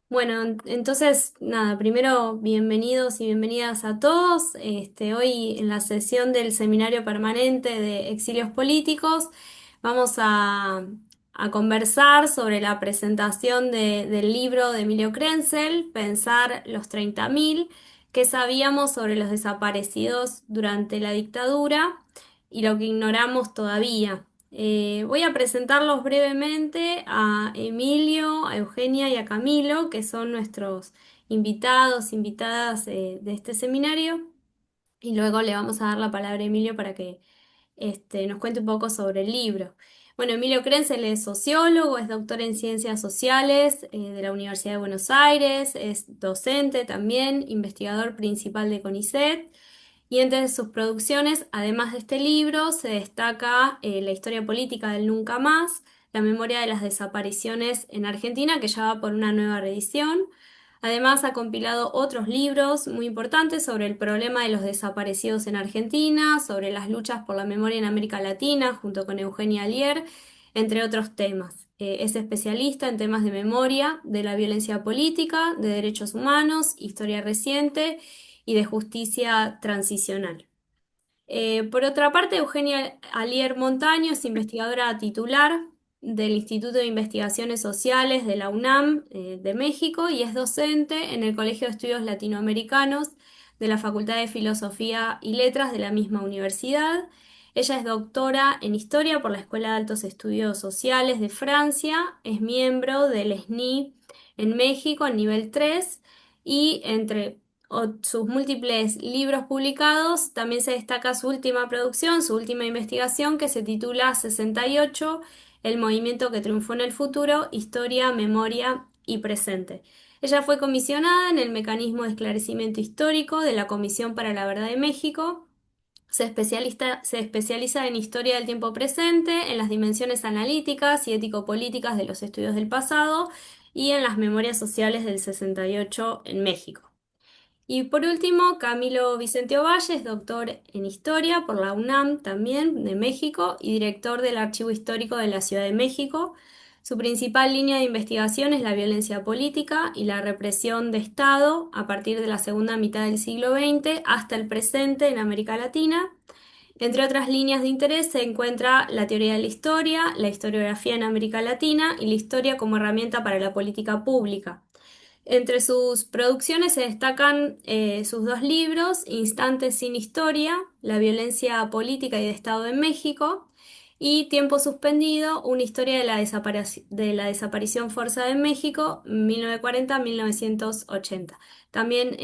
Bueno, entonces, nada, primero bienvenidos y bienvenidas a todos. Hoy en la sesión del Seminario Permanente de Exilios Políticos vamos a conversar sobre la presentación del libro de Emilio Krenzel, Pensar los 30.000, qué sabíamos sobre los desaparecidos durante la dictadura y lo que ignoramos todavía. Voy a presentarlos brevemente a Emilio, a Eugenia y a Camilo, que son nuestros invitados, invitadas de este seminario, y luego le vamos a dar la palabra a Emilio para que nos cuente un poco sobre el libro. Bueno, Emilio Krenzel es sociólogo, es doctor en ciencias sociales de la Universidad de Buenos Aires, es docente también, investigador principal de CONICET. Y entre sus producciones, además de este libro, se destaca la historia política del Nunca Más, la memoria de las desapariciones en Argentina, que ya va por una nueva reedición. Además, ha compilado otros libros muy importantes sobre el problema de los desaparecidos en Argentina, sobre las luchas por la memoria en América Latina, junto con Eugenia Alier, entre otros temas. Es especialista en temas de memoria, de la violencia política, de derechos humanos, historia reciente y de justicia transicional. Por otra parte, Eugenia Alier Montaño es investigadora titular del Instituto de Investigaciones Sociales de la UNAM de México y es docente en el Colegio de Estudios Latinoamericanos de la Facultad de Filosofía y Letras de la misma universidad. Ella es doctora en Historia por la Escuela de Altos Estudios Sociales de Francia, es miembro del SNI en México en nivel 3 y entre sus múltiples libros publicados, también se destaca su última producción, su última investigación, que se titula 68, El movimiento que triunfó en el futuro, historia, memoria y presente. Ella fue comisionada en el Mecanismo de Esclarecimiento Histórico de la Comisión para la Verdad de México. Se especializa en historia del tiempo presente, en las dimensiones analíticas y ético-políticas de los estudios del pasado y en las memorias sociales del 68 en México. Y por último, Camilo Vicente Ovalle es doctor en Historia por la UNAM también de México y director del Archivo Histórico de la Ciudad de México. Su principal línea de investigación es la violencia política y la represión de Estado a partir de la segunda mitad del siglo XX hasta el presente en América Latina. Entre otras líneas de interés se encuentra la teoría de la historia, la historiografía en América Latina y la historia como herramienta para la política pública. Entre sus producciones se destacan sus dos libros, Instantes sin Historia, La violencia política y de Estado en México, y Tiempo suspendido, una historia de de la desaparición forzada en México, 1940-1980. También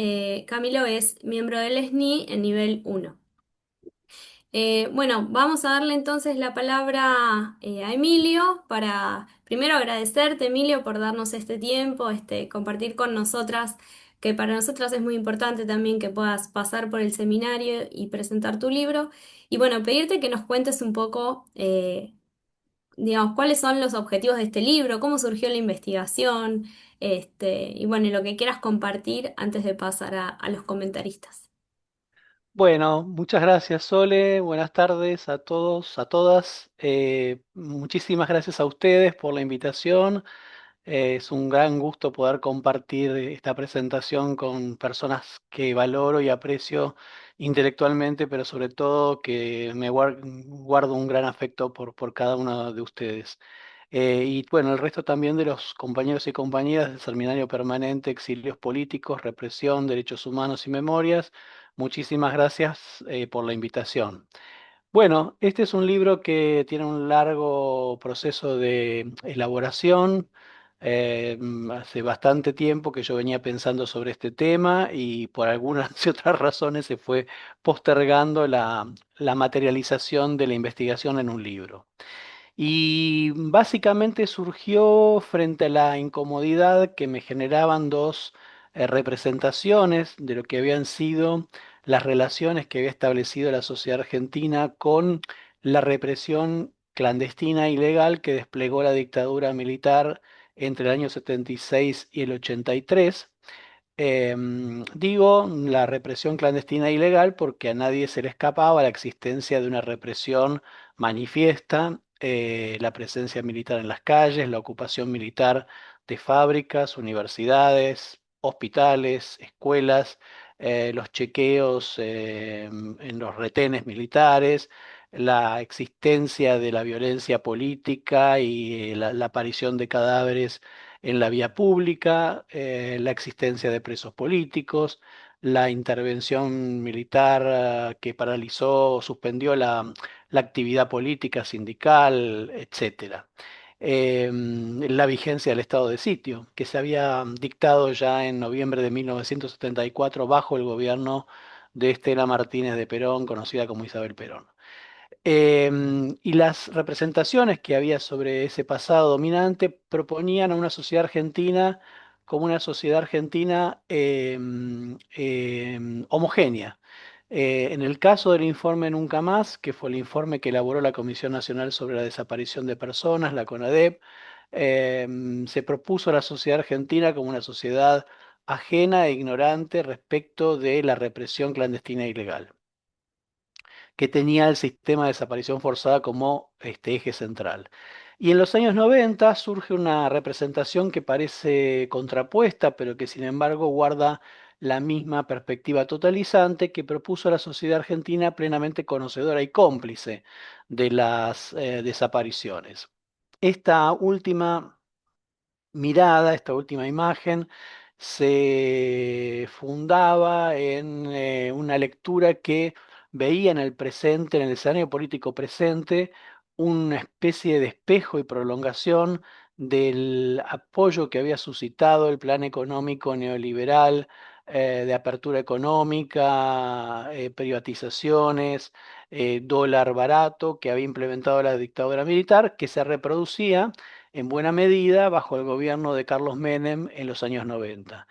Camilo es miembro del SNI en nivel 1. Bueno, vamos a darle entonces la palabra a Emilio para primero agradecerte, Emilio, por darnos este tiempo, compartir con nosotras, que para nosotras es muy importante también que puedas pasar por el seminario y presentar tu libro. Y bueno, pedirte que nos cuentes un poco, digamos, cuáles son los objetivos de este libro, cómo surgió la investigación, y bueno, y lo que quieras compartir antes de pasar a los comentaristas. Bueno, muchas gracias, Sole. Buenas tardes a todos, a todas. Muchísimas gracias a ustedes por la invitación. Es un gran gusto poder compartir esta presentación con personas que valoro y aprecio intelectualmente, pero sobre todo que guardo un gran afecto por cada uno de ustedes. Y bueno, el resto también de los compañeros y compañeras del Seminario Permanente, Exilios Políticos, Represión, Derechos Humanos y Memorias. Muchísimas gracias por la invitación. Bueno, este es un libro que tiene un largo proceso de elaboración. Hace bastante tiempo que yo venía pensando sobre este tema y por algunas y otras razones se fue postergando la materialización de la investigación en un libro. Y básicamente surgió frente a la incomodidad que me generaban dos representaciones de lo que habían sido las relaciones que había establecido la sociedad argentina con la represión clandestina e ilegal que desplegó la dictadura militar entre el año 76 y el 83. Digo la represión clandestina e ilegal porque a nadie se le escapaba la existencia de una represión manifiesta la presencia militar en las calles, la ocupación militar de fábricas, universidades, hospitales, escuelas, los chequeos en los retenes militares, la existencia de la violencia política y la aparición de cadáveres en la vía pública, la existencia de presos políticos, la intervención militar que paralizó o suspendió la actividad política, sindical, etcétera. La vigencia del estado de sitio, que se había dictado ya en noviembre de 1974 bajo el gobierno de Estela Martínez de Perón, conocida como Isabel Perón. Y las representaciones que había sobre ese pasado dominante proponían a una sociedad argentina como una sociedad argentina homogénea. En el caso del informe Nunca Más, que fue el informe que elaboró la Comisión Nacional sobre la Desaparición de Personas, la CONADEP, se propuso a la sociedad argentina como una sociedad ajena e ignorante respecto de la represión clandestina e ilegal que tenía el sistema de desaparición forzada como eje central. Y en los años 90 surge una representación que parece contrapuesta, pero que sin embargo guarda la misma perspectiva totalizante que propuso la sociedad argentina plenamente conocedora y cómplice de las desapariciones. Esta última mirada, esta última imagen, se fundaba en una lectura que veía en el presente, en el escenario político presente, una especie de espejo y prolongación del apoyo que había suscitado el plan económico neoliberal de apertura económica, privatizaciones, dólar barato que había implementado la dictadura militar, que se reproducía en buena medida bajo el gobierno de Carlos Menem en los años 90.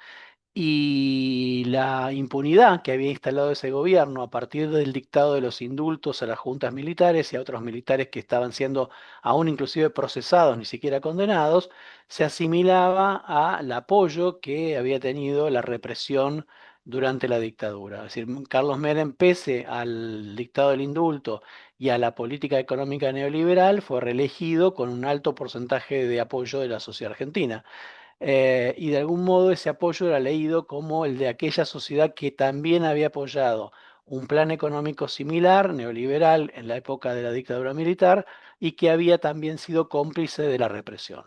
Y la impunidad que había instalado ese gobierno a partir del dictado de los indultos a las juntas militares y a otros militares que estaban siendo aún inclusive procesados, ni siquiera condenados, se asimilaba al apoyo que había tenido la represión durante la dictadura. Es decir, Carlos Menem, pese al dictado del indulto y a la política económica neoliberal, fue reelegido con un alto porcentaje de apoyo de la sociedad argentina. Y de algún modo ese apoyo era leído como el de aquella sociedad que también había apoyado un plan económico similar, neoliberal, en la época de la dictadura militar, y que había también sido cómplice de la represión.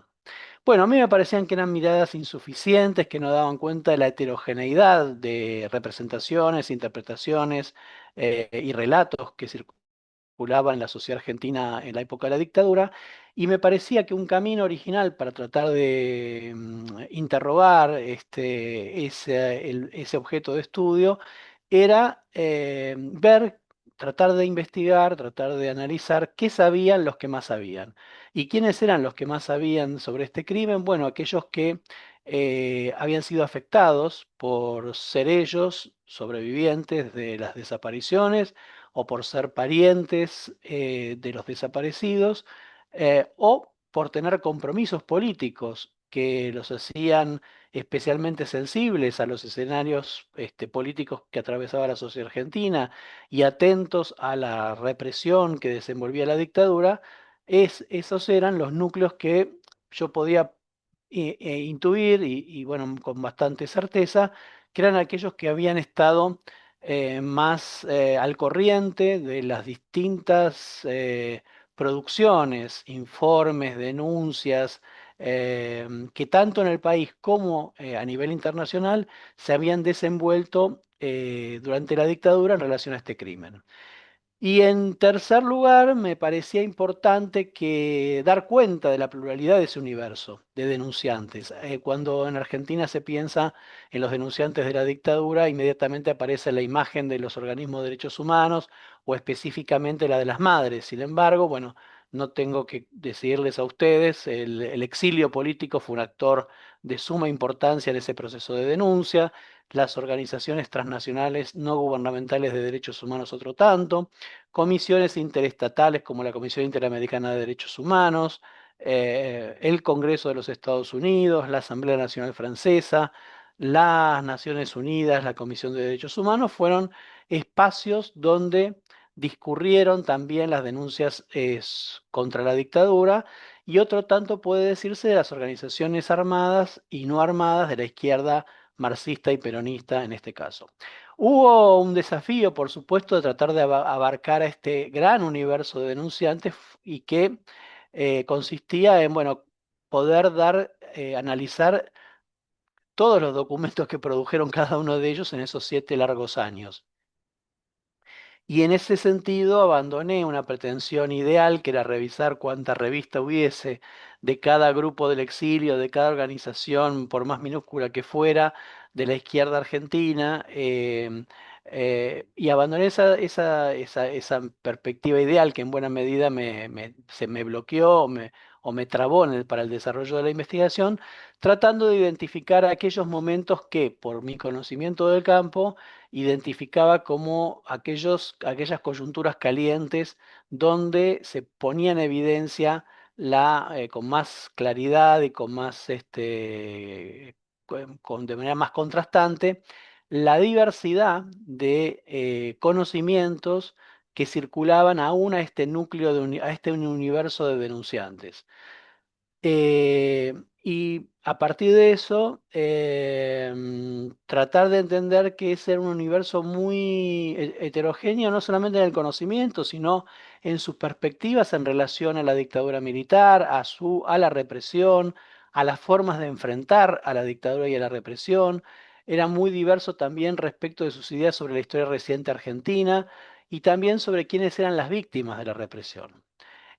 Bueno, a mí me parecían que eran miradas insuficientes, que no daban cuenta de la heterogeneidad de representaciones, interpretaciones y relatos que circulaba en la sociedad argentina en la época de la dictadura, y me parecía que un camino original para tratar de interrogar ese objeto de estudio era ver, tratar de investigar, tratar de analizar qué sabían los que más sabían. ¿Y quiénes eran los que más sabían sobre este crimen? Bueno, aquellos que habían sido afectados por ser ellos sobrevivientes de las desapariciones o por ser parientes de los desaparecidos, o por tener compromisos políticos que los hacían especialmente sensibles a los escenarios políticos que atravesaba la sociedad argentina y atentos a la represión que desenvolvía la dictadura, esos eran los núcleos que yo podía intuir y, bueno, con bastante certeza, que eran aquellos que habían estado más al corriente de las distintas producciones, informes, denuncias, que tanto en el país como a nivel internacional se habían desenvuelto durante la dictadura en relación a este crimen. Y en tercer lugar, me parecía importante que dar cuenta de la pluralidad de ese universo de denunciantes. Cuando en Argentina se piensa en los denunciantes de la dictadura, inmediatamente aparece la imagen de los organismos de derechos humanos o específicamente la de las madres. Sin embargo, bueno, no tengo que decirles a ustedes, el exilio político fue un actor de suma importancia en ese proceso de denuncia, las organizaciones transnacionales no gubernamentales de derechos humanos otro tanto, comisiones interestatales como la Comisión Interamericana de Derechos Humanos, el Congreso de los Estados Unidos, la Asamblea Nacional Francesa, las Naciones Unidas, la Comisión de Derechos Humanos, fueron espacios donde discurrieron también las denuncias contra la dictadura, y otro tanto puede decirse de las organizaciones armadas y no armadas de la izquierda marxista y peronista en este caso. Hubo un desafío, por supuesto, de tratar de abarcar a este gran universo de denunciantes y que consistía en, bueno, poder analizar todos los documentos que produjeron cada uno de ellos en esos 7 largos años. Y en ese sentido abandoné una pretensión ideal, que era revisar cuánta revista hubiese de cada grupo del exilio, de cada organización, por más minúscula que fuera, de la izquierda argentina, y abandoné esa perspectiva ideal que en buena medida se me bloqueó o me trabó para el desarrollo de la investigación, tratando de identificar aquellos momentos que, por mi conocimiento del campo, identificaba como aquellas coyunturas calientes donde se ponía en evidencia con más claridad y con más, de manera más contrastante, la diversidad de conocimientos que circulaban aún a este núcleo, a este universo de denunciantes. Y a partir de eso, tratar de entender que ese era un universo muy heterogéneo, no solamente en el conocimiento, sino en sus perspectivas en relación a la dictadura militar, a la represión, a las formas de enfrentar a la dictadura y a la represión. Era muy diverso también respecto de sus ideas sobre la historia reciente argentina y también sobre quiénes eran las víctimas de la represión.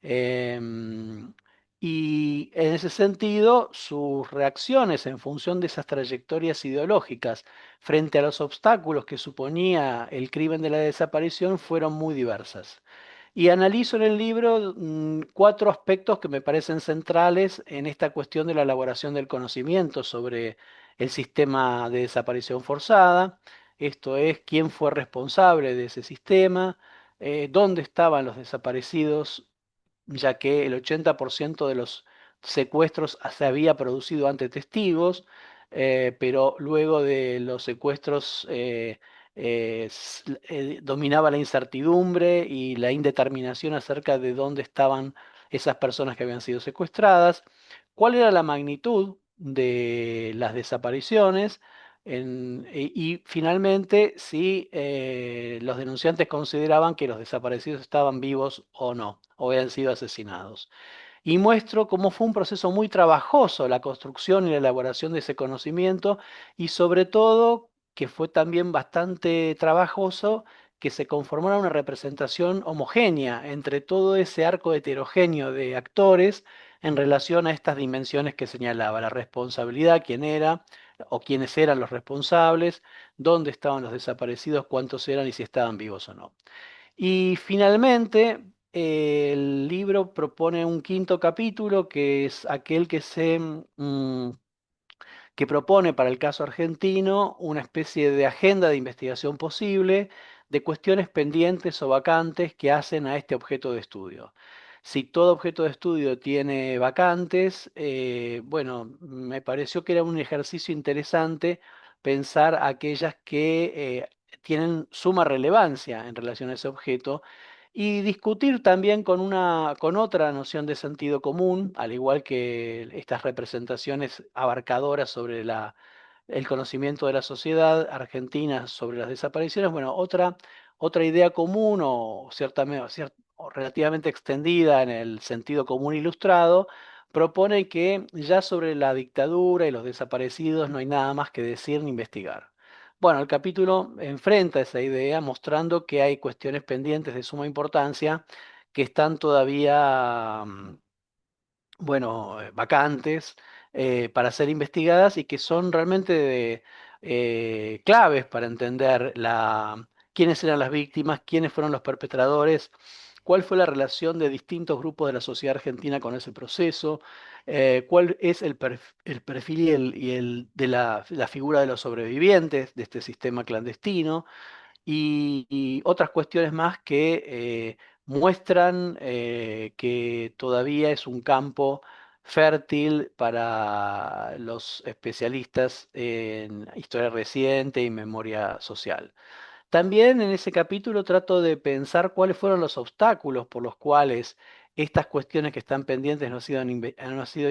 Em, y en ese sentido, sus reacciones en función de esas trayectorias ideológicas frente a los obstáculos que suponía el crimen de la desaparición fueron muy diversas. Y analizo en el libro 4 aspectos que me parecen centrales en esta cuestión de la elaboración del conocimiento sobre el sistema de desaparición forzada. Esto es, quién fue responsable de ese sistema, dónde estaban los desaparecidos, ya que el 80% de los secuestros se había producido ante testigos, pero luego de los secuestros dominaba la incertidumbre y la indeterminación acerca de dónde estaban esas personas que habían sido secuestradas, cuál era la magnitud de las desapariciones. Y finalmente, si los denunciantes consideraban que los desaparecidos estaban vivos o no, o habían sido asesinados. Y muestro cómo fue un proceso muy trabajoso la construcción y la elaboración de ese conocimiento, y sobre todo que fue también bastante trabajoso que se conformara una representación homogénea entre todo ese arco heterogéneo de actores en relación a estas dimensiones que señalaba: la responsabilidad, quién era o quiénes eran los responsables, dónde estaban los desaparecidos, cuántos eran y si estaban vivos o no. Y finalmente, el libro propone un quinto capítulo, que es aquel que propone para el caso argentino una especie de agenda de investigación posible de cuestiones pendientes o vacantes que hacen a este objeto de estudio. Si todo objeto de estudio tiene vacantes, bueno, me pareció que era un ejercicio interesante pensar aquellas que tienen suma relevancia en relación a ese objeto, y discutir también con otra noción de sentido común, al igual que estas representaciones abarcadoras sobre el conocimiento de la sociedad argentina sobre las desapariciones. Bueno, otra idea común o, o relativamente extendida en el sentido común ilustrado, propone que ya sobre la dictadura y los desaparecidos no hay nada más que decir ni investigar. Bueno, el capítulo enfrenta esa idea mostrando que hay cuestiones pendientes de suma importancia que están todavía, bueno, vacantes para ser investigadas, y que son realmente claves para entender quiénes eran las víctimas, quiénes fueron los perpetradores, cuál fue la relación de distintos grupos de la sociedad argentina con ese proceso, cuál es el perfil de la figura de los sobrevivientes de este sistema clandestino, y otras cuestiones más que muestran que todavía es un campo fértil para los especialistas en historia reciente y memoria social. También en ese capítulo trato de pensar cuáles fueron los obstáculos por los cuales estas cuestiones que están pendientes no han sido no han sido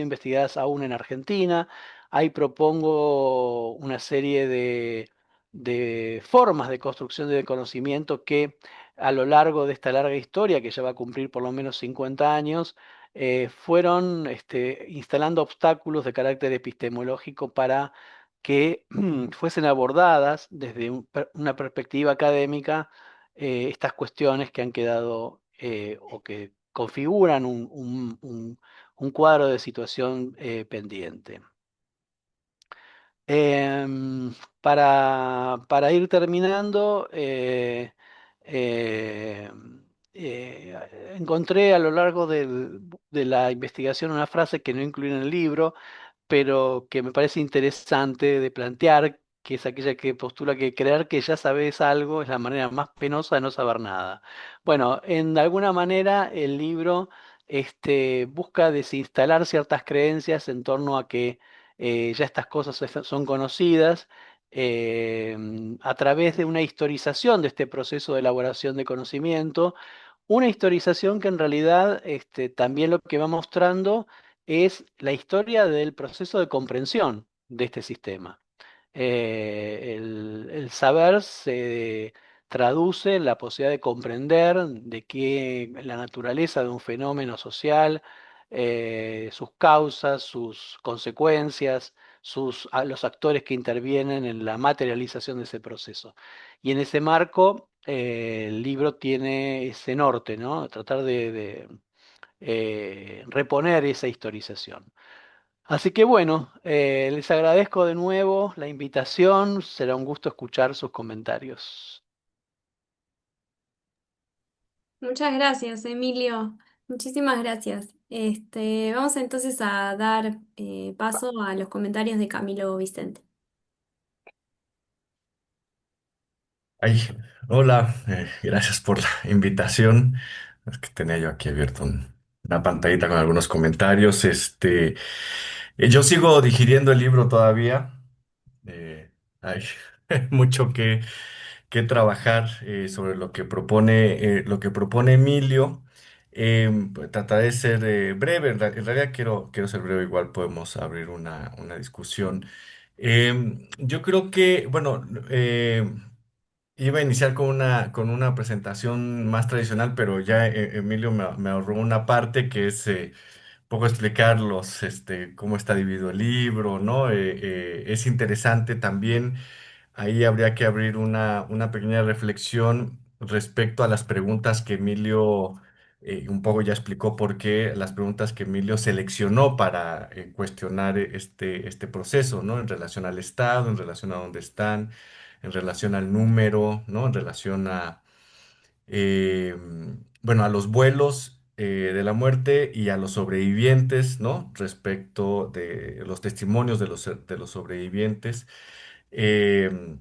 investigadas aún en Argentina. Ahí propongo una serie de formas de construcción del conocimiento que a lo largo de esta larga historia, que ya va a cumplir por lo menos 50 años, fueron instalando obstáculos de carácter epistemológico para que fuesen abordadas desde una perspectiva académica estas cuestiones que han quedado o que configuran un cuadro de situación pendiente. Para ir terminando, eh, encontré a lo largo de la investigación una frase que no incluí en el libro, pero que me parece interesante de plantear, que es aquella que postula que creer que ya sabes algo es la manera más penosa de no saber nada. Bueno, en alguna manera el libro busca desinstalar ciertas creencias en torno a que ya estas cosas son conocidas. A través de una historización de este proceso de elaboración de conocimiento, una historización que en realidad también lo que va mostrando es la historia del proceso de comprensión de este sistema. El saber se traduce en la posibilidad de comprender de que la naturaleza de un fenómeno social, sus causas, sus consecuencias, los actores que intervienen en la materialización de ese proceso. Y en ese marco, el libro tiene ese norte, ¿no? Tratar de reponer esa historización. Así que bueno, les agradezco de nuevo la invitación, será un gusto escuchar sus comentarios. Muchas gracias, Emilio. Muchísimas gracias. Vamos entonces a dar paso a los comentarios de Camilo Vicente. Ay, hola, gracias por la invitación. Es que tenía yo aquí abierto una pantallita con algunos comentarios. Yo sigo digiriendo el libro todavía. Hay mucho que trabajar sobre lo que propone Emilio. Pues, trataré de ser breve. En realidad quiero ser breve. Igual podemos abrir una discusión. Yo creo que, bueno, iba a iniciar con una presentación más tradicional, pero ya Emilio me ahorró una parte que es un poco explicar cómo está dividido el libro, ¿no? Es interesante también, ahí habría que abrir una pequeña reflexión respecto a las preguntas que Emilio un poco ya explicó por qué las preguntas que Emilio seleccionó para cuestionar este proceso, ¿no? En relación al Estado, en relación a dónde están, en relación al número, ¿no? En relación eh, bueno, a los vuelos de la muerte y a los sobrevivientes, ¿no? Respecto de los testimonios de los sobrevivientes. Eh,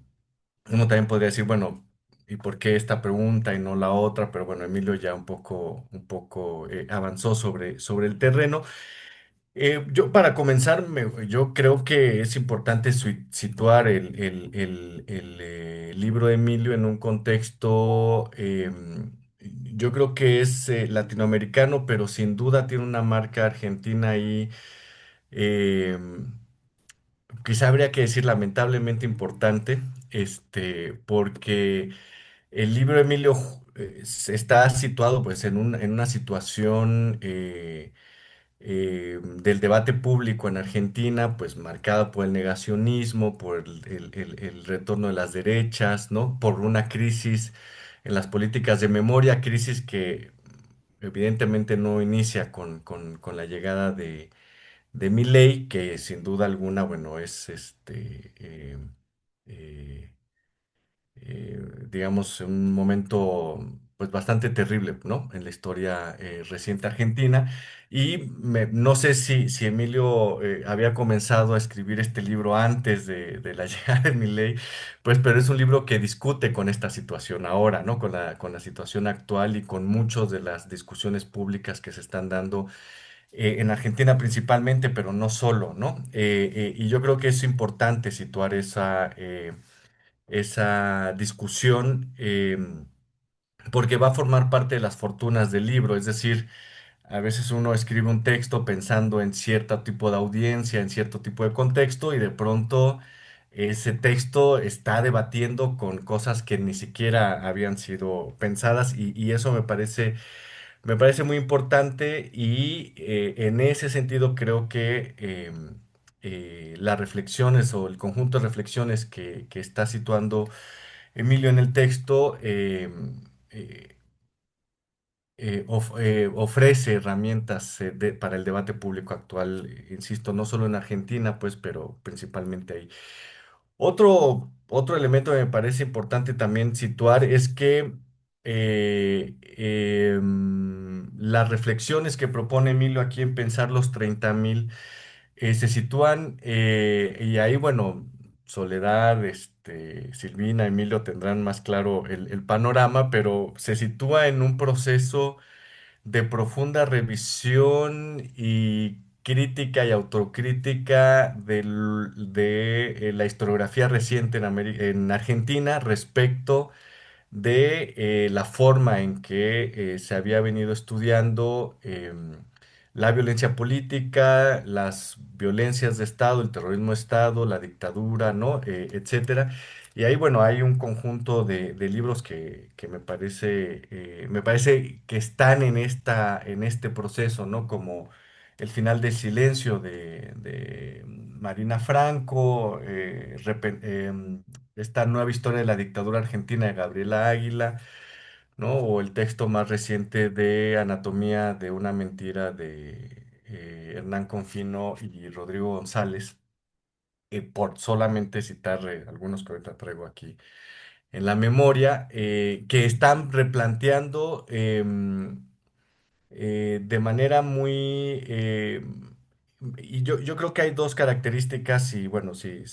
Uno también podría decir, bueno, ¿y por qué esta pregunta y no la otra? Pero bueno, Emilio ya un poco avanzó sobre el terreno. Yo para comenzar, yo creo que es importante situar el libro de Emilio en un contexto, yo creo que es latinoamericano, pero sin duda tiene una marca argentina ahí, em, quizá habría que decir lamentablemente importante, porque el libro de Emilio está situado pues en una situación del debate público en Argentina, pues marcada por el negacionismo, por el retorno de las derechas, ¿no? Por una crisis en las políticas de memoria, crisis que evidentemente no inicia con la llegada de Milei, que sin duda alguna, bueno, es eh, digamos, un momento pues bastante terrible, ¿no? En la historia reciente argentina. Y no sé si Emilio había comenzado a escribir este libro antes de la llegada de Milei, pues, pero es un libro que discute con esta situación ahora, ¿no? Con la situación actual y con muchas de las discusiones públicas que se están dando en Argentina principalmente, pero no solo, ¿no? Y yo creo que es importante situar esa discusión, porque va a formar parte de las fortunas del libro, es decir, a veces uno escribe un texto pensando en cierto tipo de audiencia, en cierto tipo de contexto, y de pronto ese texto está debatiendo con cosas que ni siquiera habían sido pensadas, y eso me parece muy importante, y en ese sentido creo que las reflexiones o el conjunto de reflexiones que está situando Emilio en el texto eh, ofrece herramientas para el debate público actual, insisto, no solo en Argentina, pues, pero principalmente ahí. Otro elemento que me parece importante también situar es que las reflexiones que propone Emilio aquí en Pensar los 30.000 se sitúan, y ahí, bueno, Soledad, Silvina, Emilio tendrán más claro el panorama, pero se sitúa en un proceso de profunda revisión y crítica y autocrítica de la historiografía reciente en Argentina respecto de la forma en que se había venido estudiando la violencia política, las violencias de Estado, el terrorismo de Estado, la dictadura, ¿no? Etcétera. Y ahí, bueno, hay un conjunto de libros que me parece que están en este proceso, ¿no? Como El final del silencio de Marina Franco, esta nueva historia de la dictadura argentina de Gabriela Águila, ¿no? O el texto más reciente de Anatomía de una mentira de Hernán Confino y Rodrigo González, por solamente citar algunos que ahorita traigo aquí en la memoria, que están replanteando de manera muy... y yo creo que hay dos características, y bueno, si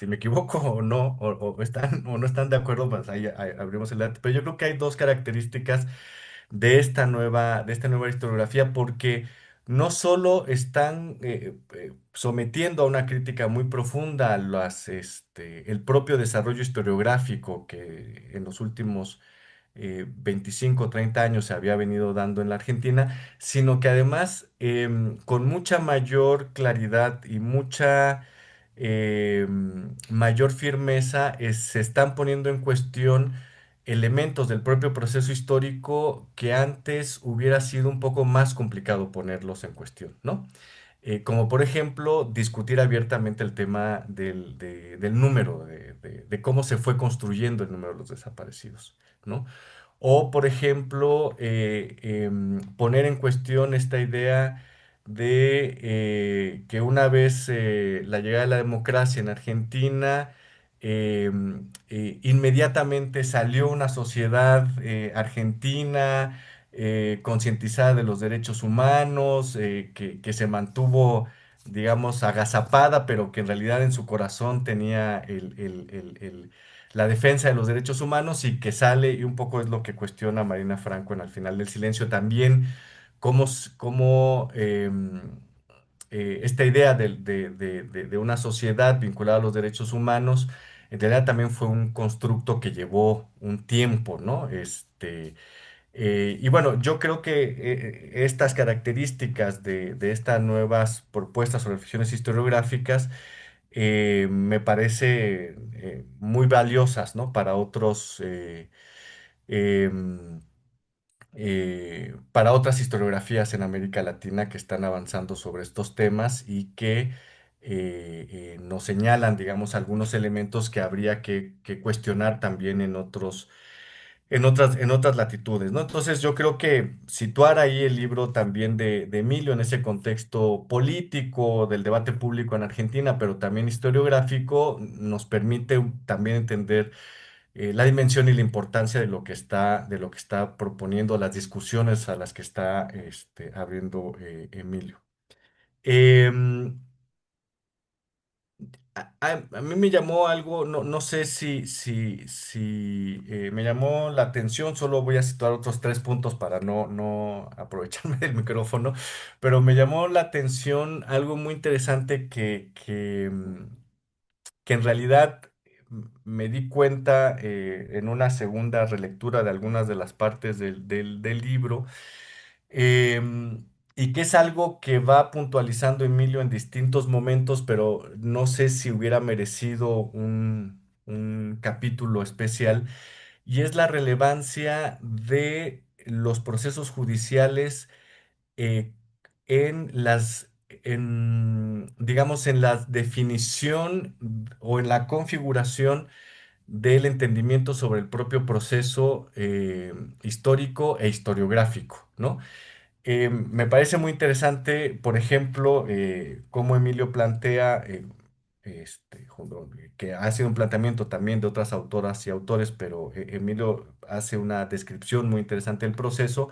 me equivoco o no, o están o no están de acuerdo, pues ahí abrimos el debate. Pero yo creo que hay dos características de esta nueva historiografía, porque no solo están sometiendo a una crítica muy profunda a el propio desarrollo historiográfico que en los últimos 25 o 30 años se había venido dando en la Argentina, sino que además con mucha mayor claridad y mucha mayor firmeza se están poniendo en cuestión elementos del propio proceso histórico que antes hubiera sido un poco más complicado ponerlos en cuestión, ¿no? Como por ejemplo discutir abiertamente el tema del número, de cómo se fue construyendo el número de los desaparecidos, ¿no? O, por ejemplo, poner en cuestión esta idea de que una vez la llegada de la democracia en Argentina, inmediatamente salió una sociedad argentina concientizada de los derechos humanos, que se mantuvo, digamos, agazapada, pero que en realidad en su corazón tenía la defensa de los derechos humanos, y que sale, y un poco es lo que cuestiona Marina Franco en Al final del silencio también, cómo esta idea de una sociedad vinculada a los derechos humanos, en realidad también fue un constructo que llevó un tiempo, ¿no? Y bueno, yo creo que estas características de estas nuevas propuestas o reflexiones historiográficas me parece muy valiosas, ¿no? Em, para otras historiografías en América Latina que están avanzando sobre estos temas, y que nos señalan, digamos, algunos elementos que habría que cuestionar también en otras latitudes, ¿no? Entonces yo creo que situar ahí el libro también de Emilio en ese contexto político del debate público en Argentina, pero también historiográfico, nos permite también entender la dimensión y la importancia de lo que está proponiendo, las discusiones a las que está abriendo Emilio. Em, a mí me llamó algo, no sé si me llamó la atención. Solo voy a situar otros tres puntos para no aprovecharme del micrófono, pero me llamó la atención algo muy interesante que en realidad me di cuenta en una segunda relectura de algunas de las partes del libro, y que es algo que va puntualizando Emilio en distintos momentos, pero no sé si hubiera merecido un capítulo especial, y es la relevancia de los procesos judiciales eh, digamos, en la definición o en la configuración del entendimiento sobre el propio proceso histórico e historiográfico, ¿no? Me parece muy interesante, por ejemplo, cómo Emilio plantea, que ha sido un planteamiento también de otras autoras y autores, pero Emilio hace una descripción muy interesante del proceso,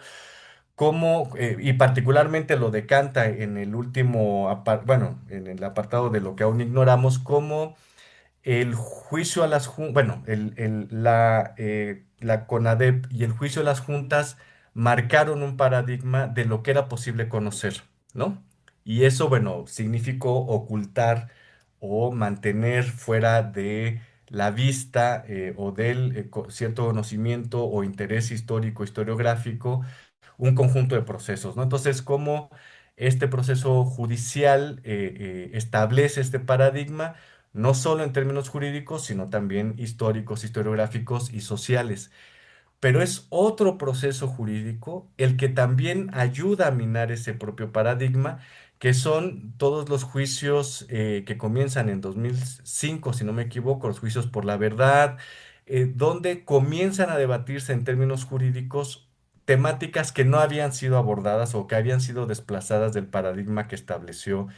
cómo, y particularmente lo decanta en el último, bueno, en el apartado de lo que aún ignoramos, cómo el juicio a las juntas, bueno, la CONADEP y el juicio a las juntas marcaron un paradigma de lo que era posible conocer, ¿no? Y eso, bueno, significó ocultar o mantener fuera de la vista o del cierto conocimiento o interés histórico, historiográfico, un conjunto de procesos, ¿no? Entonces, cómo este proceso judicial establece este paradigma, no solo en términos jurídicos, sino también históricos, historiográficos y sociales. Pero es otro proceso jurídico el que también ayuda a minar ese propio paradigma, que son todos los juicios que comienzan en 2005, si no me equivoco, los juicios por la verdad, donde comienzan a debatirse en términos jurídicos temáticas que no habían sido abordadas o que habían sido desplazadas del paradigma que estableció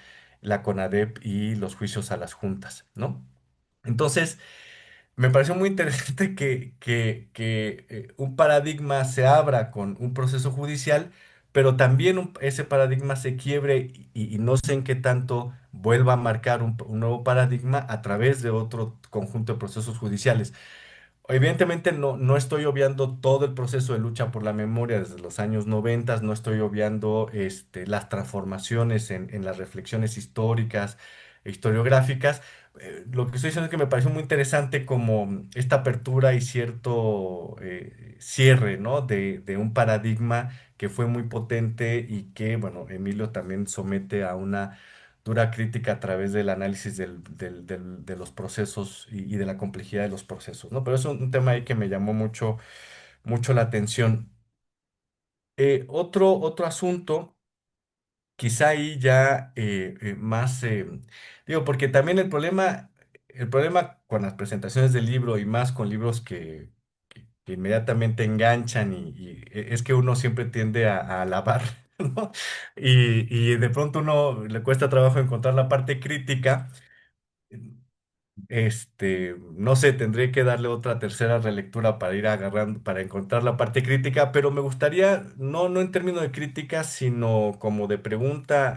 la CONADEP y los juicios a las juntas, ¿no? Entonces, me pareció muy interesante que un paradigma se abra con un proceso judicial, pero también ese paradigma se quiebre y no sé en qué tanto vuelva a marcar un nuevo paradigma a través de otro conjunto de procesos judiciales. Evidentemente no estoy obviando todo el proceso de lucha por la memoria desde los años 90, no estoy obviando las transformaciones en las reflexiones históricas e historiográficas. Lo que estoy diciendo es que me pareció muy interesante como esta apertura y cierto cierre, ¿no? de un paradigma que fue muy potente y que, bueno, Emilio también somete a una dura crítica a través del análisis de los procesos y de la complejidad de los procesos, ¿no? Pero es un tema ahí que me llamó mucho la atención. Otro asunto, quizá ahí ya más, digo, porque también el problema con las presentaciones del libro y más con libros que inmediatamente enganchan es que uno siempre tiende a alabar, ¿no? Y de pronto uno le cuesta trabajo encontrar la parte crítica. No sé, tendré que darle otra tercera relectura para ir agarrando, para encontrar la parte crítica, pero me gustaría, no en términos de crítica, sino como de pregunta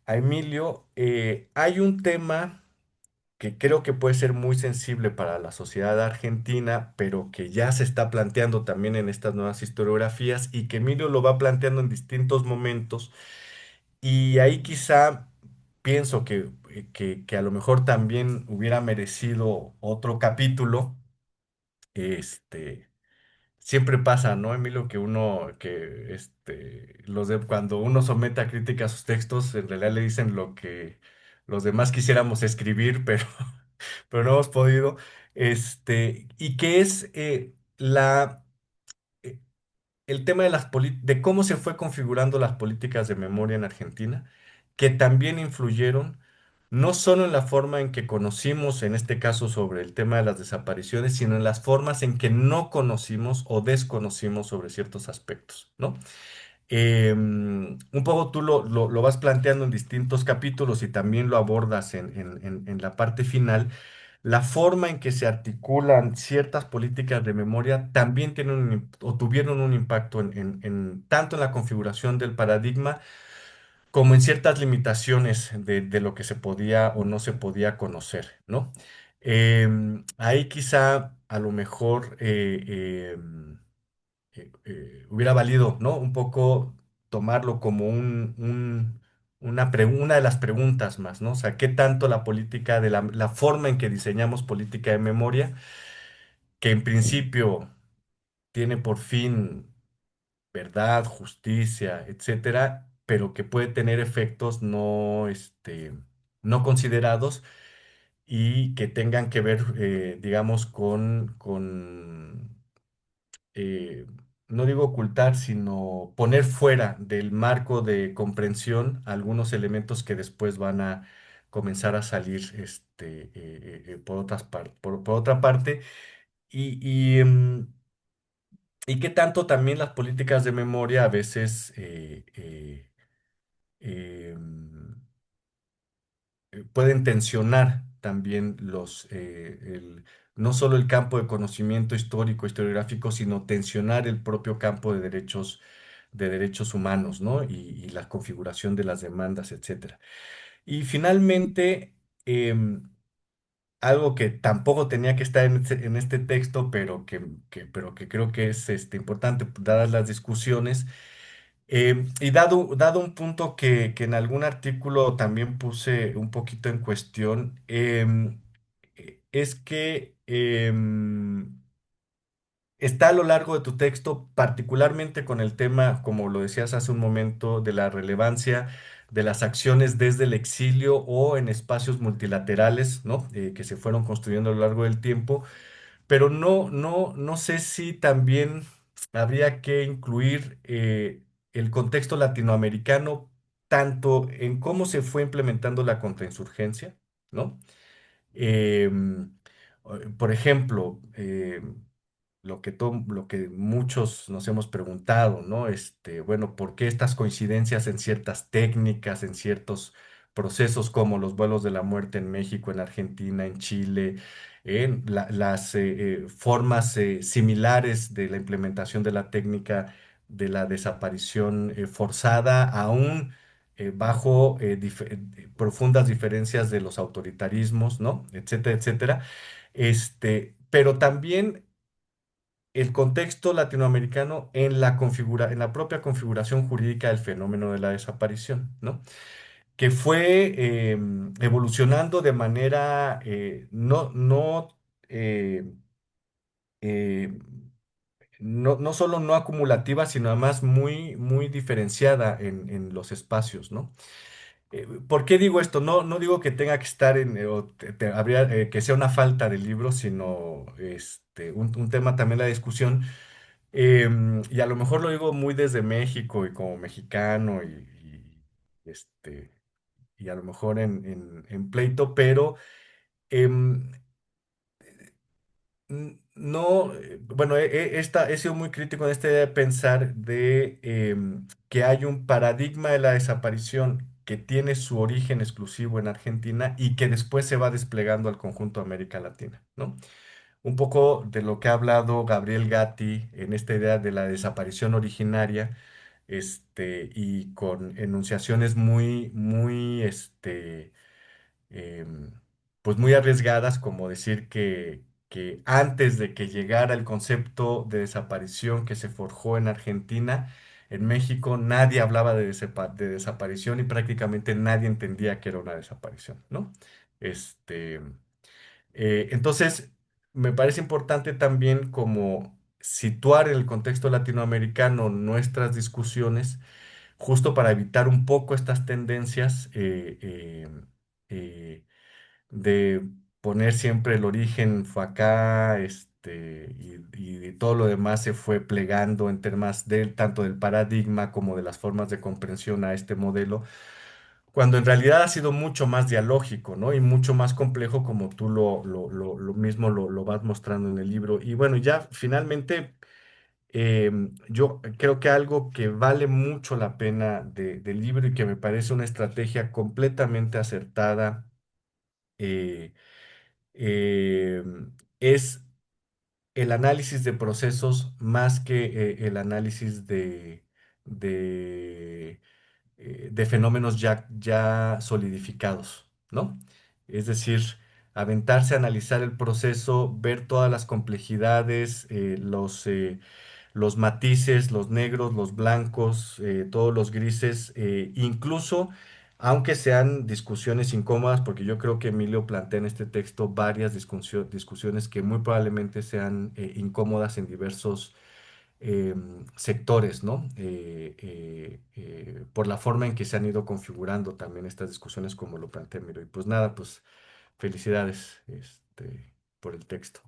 a Emilio. Hay un tema que creo que puede ser muy sensible para la sociedad argentina, pero que ya se está planteando también en estas nuevas historiografías y que Emilio lo va planteando en distintos momentos. Y ahí quizá pienso que a lo mejor también hubiera merecido otro capítulo. Este, siempre pasa, ¿no, Emilio? Que cuando uno somete a crítica a sus textos, en realidad le dicen lo que los demás quisiéramos escribir, pero, pero no hemos podido. Y que es eh, el tema de cómo se fue configurando las políticas de memoria en Argentina, que también influyeron no solo en la forma en que conocimos, en este caso sobre el tema de las desapariciones, sino en las formas en que no conocimos o desconocimos sobre ciertos aspectos, ¿no? Un poco tú lo vas planteando en distintos capítulos y también lo abordas en la parte final. La forma en que se articulan ciertas políticas de memoria también tienen o tuvieron un impacto tanto en la configuración del paradigma como en ciertas limitaciones de lo que se podía o no se podía conocer, ¿no? Ahí quizá a lo mejor hubiera valido, ¿no? Un poco tomarlo como una de las preguntas más, ¿no? O sea, ¿qué tanto la política, de la forma en que diseñamos política de memoria, que en principio tiene por fin verdad, justicia, etcétera, pero que puede tener efectos no considerados y que tengan que ver, digamos, con eh, no digo ocultar, sino poner fuera del marco de comprensión algunos elementos que después van a comenzar a salir por otra parte. Y, y, em, y qué tanto también las políticas de memoria a veces em, pueden tensionar también no solo el campo de conocimiento histórico, historiográfico, sino tensionar el propio campo de derechos humanos, ¿no? Y la configuración de las demandas, etcétera. Y finalmente, em, algo que tampoco tenía que estar en este texto, pero que creo que es importante, dadas las discusiones, y dado un punto que en algún artículo también puse un poquito en cuestión, es que está a lo largo de tu texto, particularmente con el tema, como lo decías hace un momento, de la relevancia de las acciones desde el exilio o en espacios multilaterales, ¿no? Que se fueron construyendo a lo largo del tiempo, pero no sé si también habría que incluir el contexto latinoamericano, tanto en cómo se fue implementando la contrainsurgencia, ¿no? Em, por ejemplo, lo que muchos nos hemos preguntado, ¿no? Bueno, ¿por qué estas coincidencias en ciertas técnicas, en ciertos procesos como los vuelos de la muerte en México, en Argentina, en Chile, en las formas similares de la implementación de la técnica de la desaparición forzada, aún bajo profundas diferencias de los autoritarismos, ¿no? Etcétera, etcétera. Pero también el contexto latinoamericano en la propia configuración jurídica del fenómeno de la desaparición, ¿no? Que fue evolucionando de manera eh, eh, no solo no acumulativa, sino además muy diferenciada en los espacios, ¿no? ¿Por qué digo esto? No digo que tenga que estar o habría, que sea una falta de libro, sino un tema también la discusión. Y a lo mejor lo digo muy desde México y como mexicano y, este, y a lo mejor en pleito, pero em, no, bueno, he sido muy crítico en esta idea de pensar que hay un paradigma de la desaparición que tiene su origen exclusivo en Argentina y que después se va desplegando al conjunto de América Latina, ¿no? Un poco de lo que ha hablado Gabriel Gatti en esta idea de la desaparición originaria, y con enunciaciones em, pues muy arriesgadas, como decir que antes de que llegara el concepto de desaparición que se forjó en Argentina, en México nadie hablaba de desaparición y prácticamente nadie entendía que era una desaparición, ¿no? Este, entonces, me parece importante también como situar en el contexto latinoamericano nuestras discusiones, justo para evitar un poco estas tendencias eh, de poner siempre el origen fue acá, y todo lo demás se fue plegando en temas tanto del paradigma como de las formas de comprensión a este modelo cuando en realidad ha sido mucho más dialógico, ¿no? Y mucho más complejo como tú lo mismo lo vas mostrando en el libro. Y bueno, ya finalmente, yo creo que algo que vale mucho la pena del libro y que me parece una estrategia completamente acertada, eh, eh, es el análisis de procesos más que el análisis de de fenómenos ya solidificados, ¿no? Es decir, aventarse a analizar el proceso, ver todas las complejidades, los matices, los negros, los blancos, todos los grises, incluso aunque sean discusiones incómodas, porque yo creo que Emilio plantea en este texto varias discusiones que muy probablemente sean incómodas en diversos sectores, ¿no? Por la forma en que se han ido configurando también estas discusiones, como lo plantea Emilio. Y pues nada, pues felicidades, por el texto.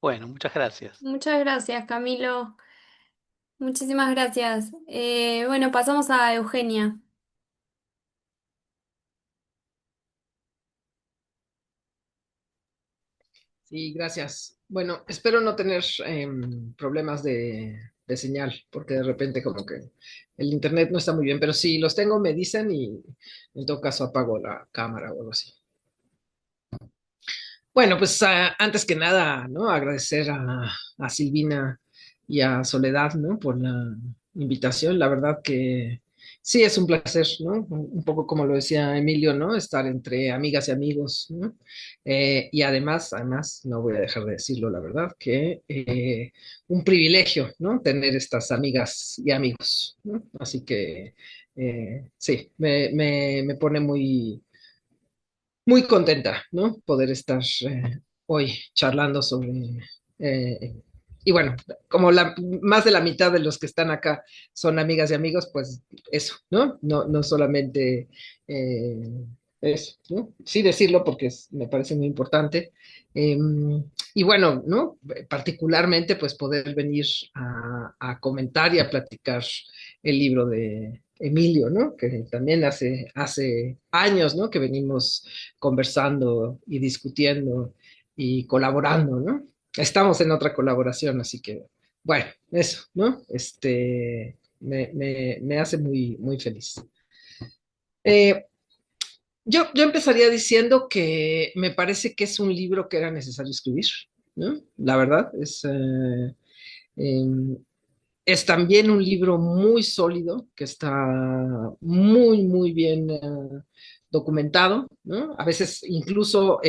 Bueno, muchas gracias. Muchas gracias, Camilo. Muchísimas gracias. Bueno, pasamos a Eugenia. Sí, gracias. Bueno, espero no tener problemas de señal, porque de repente como que el internet no está muy bien, pero si los tengo me dicen y en todo caso apago la cámara o algo así. Bueno, pues antes que nada, ¿no? Agradecer a Silvina y a Soledad, ¿no? Por la invitación. La verdad que sí es un placer, ¿no? Un poco como lo decía Emilio, ¿no? Estar entre amigas y amigos, ¿no? Y además, no voy a dejar de decirlo, la verdad, que un privilegio, ¿no? Tener estas amigas y amigos, ¿no? Así que sí, me pone muy contenta, ¿no? Poder estar hoy charlando sobre... eh, y bueno, como más de la mitad de los que están acá son amigas y amigos, pues eso, ¿no? No solamente eh, eso, ¿no? Sí decirlo porque me parece muy importante. Eh, y bueno, ¿no? Particularmente, pues poder venir a comentar y a platicar el libro de Emilio, ¿no? Que también hace años, ¿no? Que venimos conversando y discutiendo y colaborando, ¿no? Estamos en otra colaboración, así que, bueno, eso, ¿no? Me hace muy feliz. Eh, yo empezaría diciendo que me parece que es un libro que era necesario escribir, ¿no? La verdad, eh, es también un libro muy sólido, que está muy bien documentado, ¿no? A veces incluso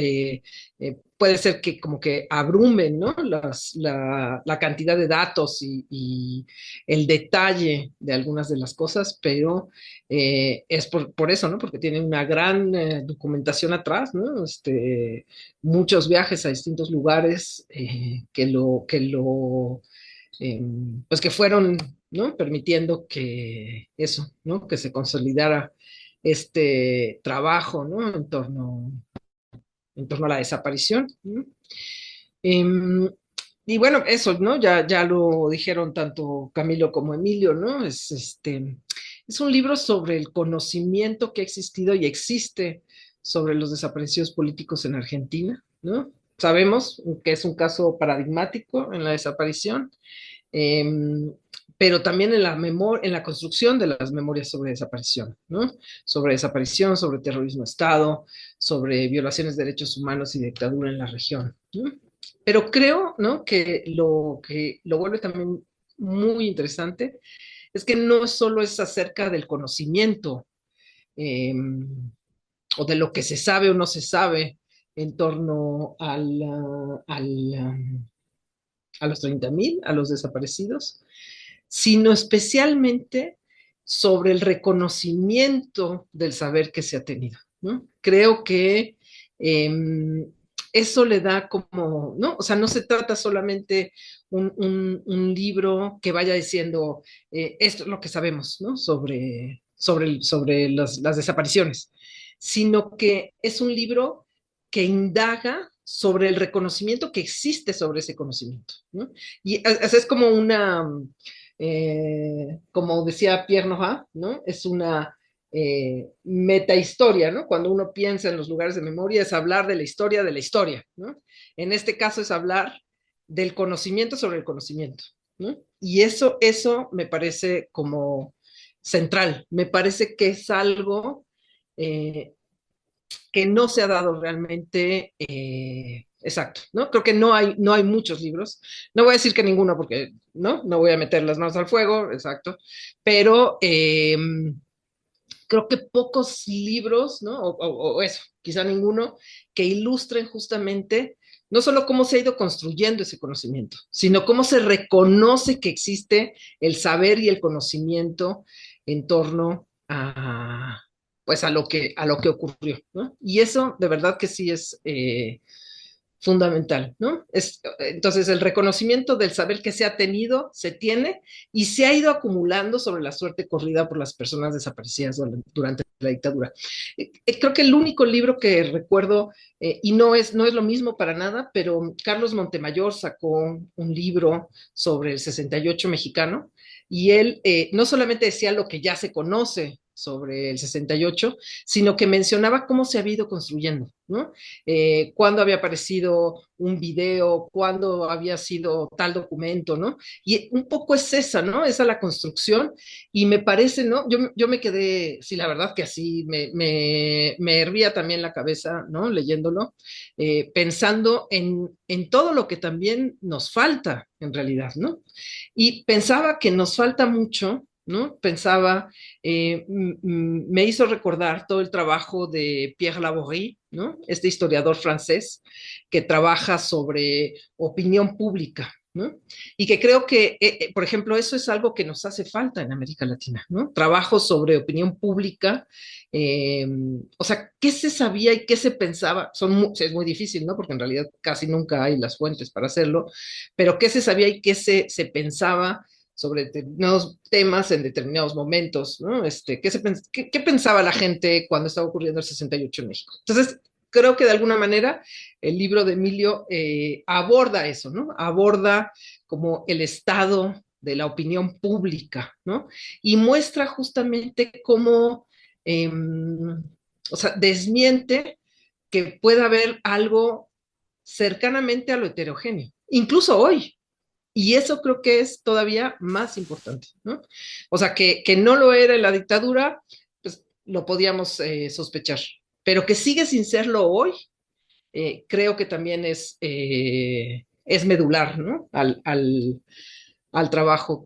puede ser que como que abrumen, ¿no? La cantidad de datos y el detalle de algunas de las cosas, pero es por eso, ¿no? Porque tiene una gran documentación atrás, ¿no? Muchos viajes a distintos lugares eh, pues que fueron, ¿no? Permitiendo que eso, ¿no? Que se consolidara este trabajo, ¿no? En torno a la desaparición, ¿no? Eh, y bueno, eso, ¿no? Ya lo dijeron tanto Camilo como Emilio, ¿no? Es un libro sobre el conocimiento que ha existido y existe sobre los desaparecidos políticos en Argentina, ¿no? Sabemos que es un caso paradigmático en la desaparición, eh, pero también en la construcción de las memorias sobre desaparición, ¿no? Sobre desaparición, sobre terrorismo de Estado, sobre violaciones de derechos humanos y dictadura en la región, ¿no? Pero creo, ¿no? Que lo vuelve también muy interesante es que no solo es acerca del conocimiento eh, o de lo que se sabe o no se sabe en torno a los 30.000, a los desaparecidos, sino especialmente sobre el reconocimiento del saber que se ha tenido, ¿no? Creo que eso le da como, ¿no? O sea, no se trata solamente un libro que vaya diciendo esto es lo que sabemos, ¿no? Sobre las desapariciones, sino que es un libro que indaga sobre el reconocimiento que existe sobre ese conocimiento, ¿no? Y es como como decía Pierre Nora, ¿no? Es una metahistoria, ¿no? Cuando uno piensa en los lugares de memoria es hablar de la historia, ¿no? En este caso es hablar del conocimiento sobre el conocimiento, ¿no? Y eso me parece como central, me parece que es algo eh, que no se ha dado realmente exacto, ¿no? Creo que no hay muchos libros, no voy a decir que ninguno porque no voy a meter las manos al fuego, exacto, pero creo que pocos libros, ¿no? O eso, quizá ninguno, que ilustren justamente no solo cómo se ha ido construyendo ese conocimiento, sino cómo se reconoce que existe el saber y el conocimiento en torno a, pues a lo que ocurrió, ¿no? Y eso de verdad que sí es fundamental, ¿no? Entonces, el reconocimiento del saber que se ha tenido, se tiene y se ha ido acumulando sobre la suerte corrida por las personas desaparecidas durante la dictadura. Creo que el único libro que recuerdo, y no es lo mismo para nada, pero Carlos Montemayor sacó un libro sobre el 68 mexicano y él no solamente decía lo que ya se conoce sobre el 68, sino que mencionaba cómo se había ido construyendo, ¿no? Cuándo había aparecido un video, cuándo había sido tal documento, ¿no? Y un poco es esa, ¿no? Esa la construcción y me parece, ¿no? Yo me quedé, sí, la verdad que así me hervía también la cabeza, ¿no? Leyéndolo, pensando en todo lo que también nos falta en realidad, ¿no? Y pensaba que nos falta mucho, ¿no? Pensaba, me hizo recordar todo el trabajo de Pierre Laborie, ¿no? Este historiador francés que trabaja sobre opinión pública, ¿no? Y que creo que, por ejemplo, eso es algo que nos hace falta en América Latina, ¿no? Trabajo sobre opinión pública, o sea, ¿qué se sabía y qué se pensaba? Es muy difícil, ¿no? Porque en realidad casi nunca hay las fuentes para hacerlo, pero ¿qué se sabía y qué se pensaba sobre determinados temas en determinados momentos, ¿no? ¿Qué pensaba la gente cuando estaba ocurriendo el 68 en México? Entonces, creo que de alguna manera el libro de Emilio aborda eso, ¿no? Aborda como el estado de la opinión pública, ¿no? Y muestra justamente cómo, o sea, desmiente que pueda haber algo cercanamente a lo heterogéneo, incluso hoy, y eso creo que es todavía más importante, ¿no? O sea, que no lo era en la dictadura, pues lo podíamos sospechar, pero que sigue sin serlo hoy, creo que también es medular, ¿no? Al trabajo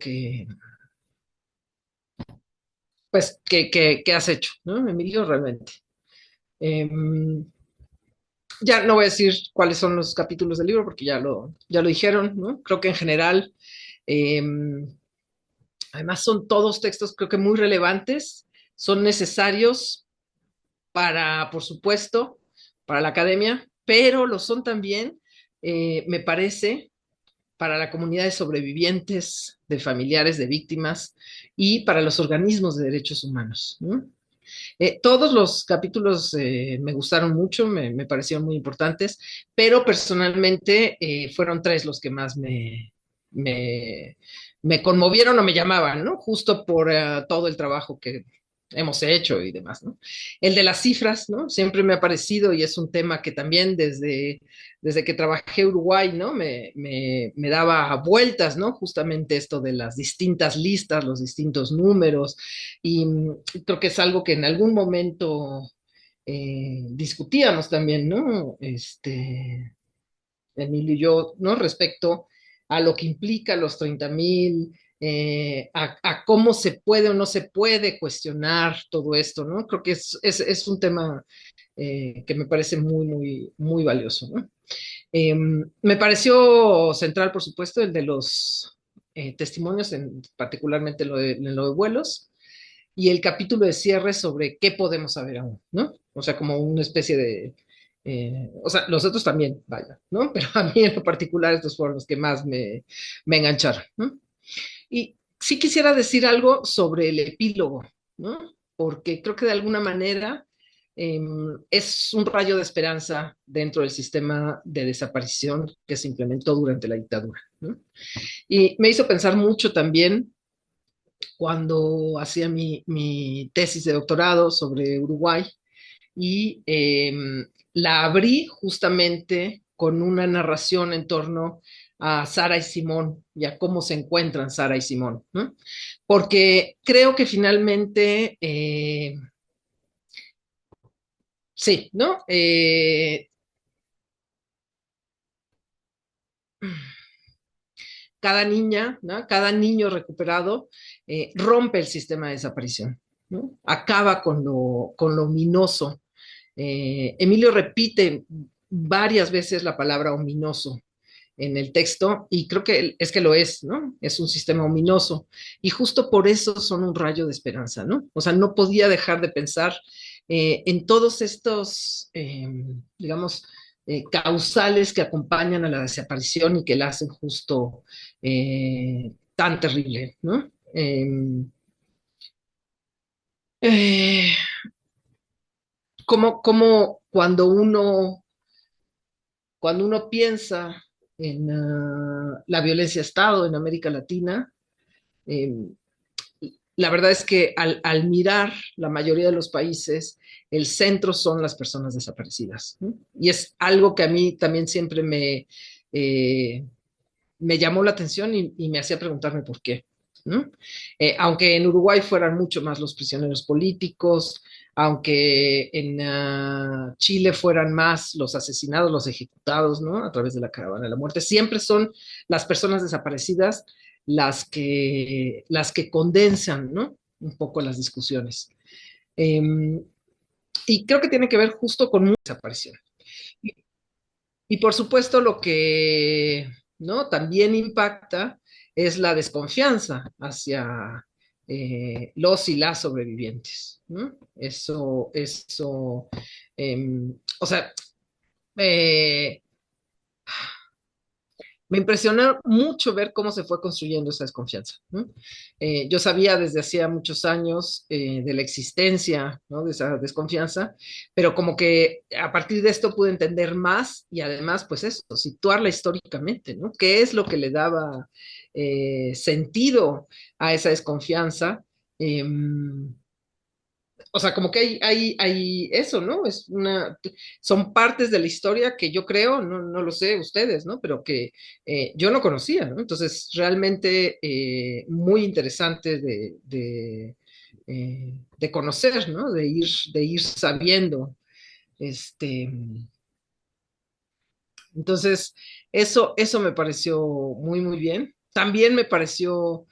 pues, que has hecho, ¿no, Emilio? Realmente. Eh, ya no voy a decir cuáles son los capítulos del libro porque ya lo dijeron, ¿no? Creo que en general eh, además, son todos textos creo que muy relevantes, son necesarios para, por supuesto, para la academia, pero lo son también, me parece, para la comunidad de sobrevivientes, de familiares de víctimas y para los organismos de derechos humanos, ¿no? Todos los capítulos me gustaron mucho, me parecieron muy importantes, pero personalmente fueron tres los que más me, me conmovieron o me llamaban, ¿no? Justo por todo el trabajo que hemos hecho y demás, ¿no? El de las cifras, ¿no? Siempre me ha parecido y es un tema que también desde que trabajé en Uruguay, ¿no? Me daba vueltas, ¿no? Justamente esto de las distintas listas, los distintos números, y creo que es algo que en algún momento discutíamos también, ¿no? Emilio y yo, ¿no? Respecto a lo que implica los 30,000, a cómo se puede o no se puede cuestionar todo esto, ¿no? Creo que es un tema que me parece muy valioso, ¿no? Me pareció central, por supuesto, el de los testimonios, particularmente en lo de vuelos, y el capítulo de cierre sobre qué podemos saber aún, ¿no? O sea, como una especie de... o sea, los otros también, vaya, ¿no? Pero a mí en lo particular estos fueron los que más me engancharon, ¿no? Y sí quisiera decir algo sobre el epílogo, ¿no? Porque creo que de alguna manera es un rayo de esperanza dentro del sistema de desaparición que se implementó durante la dictadura, ¿no? Y me hizo pensar mucho también cuando hacía mi tesis de doctorado sobre Uruguay y la abrí justamente con una narración en torno a Sara y Simón y a cómo se encuentran Sara y Simón, ¿no? Porque creo que finalmente, sí, ¿no? Cada niña, ¿no? Cada niño recuperado rompe el sistema de desaparición, ¿no? Acaba con lo ominoso. Emilio repite varias veces la palabra ominoso en el texto, y creo que es que lo es, ¿no? Es un sistema ominoso, y justo por eso son un rayo de esperanza, ¿no? O sea, no podía dejar de pensar en todos estos, digamos, causales que acompañan a la desaparición y que la hacen justo tan terrible, ¿no? Eh, como cuando uno piensa en la violencia de Estado en América Latina, eh, la verdad es que al mirar la mayoría de los países, el centro son las personas desaparecidas, ¿no? Y es algo que a mí también siempre me llamó la atención y me hacía preguntarme por qué, ¿no? Aunque en Uruguay fueran mucho más los prisioneros políticos, aunque en Chile fueran más los asesinados, los ejecutados, ¿no? A través de la caravana de la muerte, siempre son las personas desaparecidas las que condensan, ¿no? Un poco las discusiones. Y creo que tiene que ver justo con mucha desaparición. Y, y por supuesto lo que, ¿no? También impacta es la desconfianza hacia los y las sobrevivientes, ¿no? O sea, eh, me impresionó mucho ver cómo se fue construyendo esa desconfianza, ¿no? Yo sabía desde hacía muchos años de la existencia, ¿no? De esa desconfianza, pero como que a partir de esto pude entender más y además, pues eso, situarla históricamente, ¿no? ¿Qué es lo que le daba sentido a esa desconfianza? Eh, o sea, como que hay eso, ¿no? Son partes de la historia que yo creo, no lo sé ustedes, ¿no? Pero que yo no conocía, ¿no? Entonces, realmente muy interesante de conocer, ¿no? De ir sabiendo. Este, entonces, eso me pareció muy, muy bien. También me pareció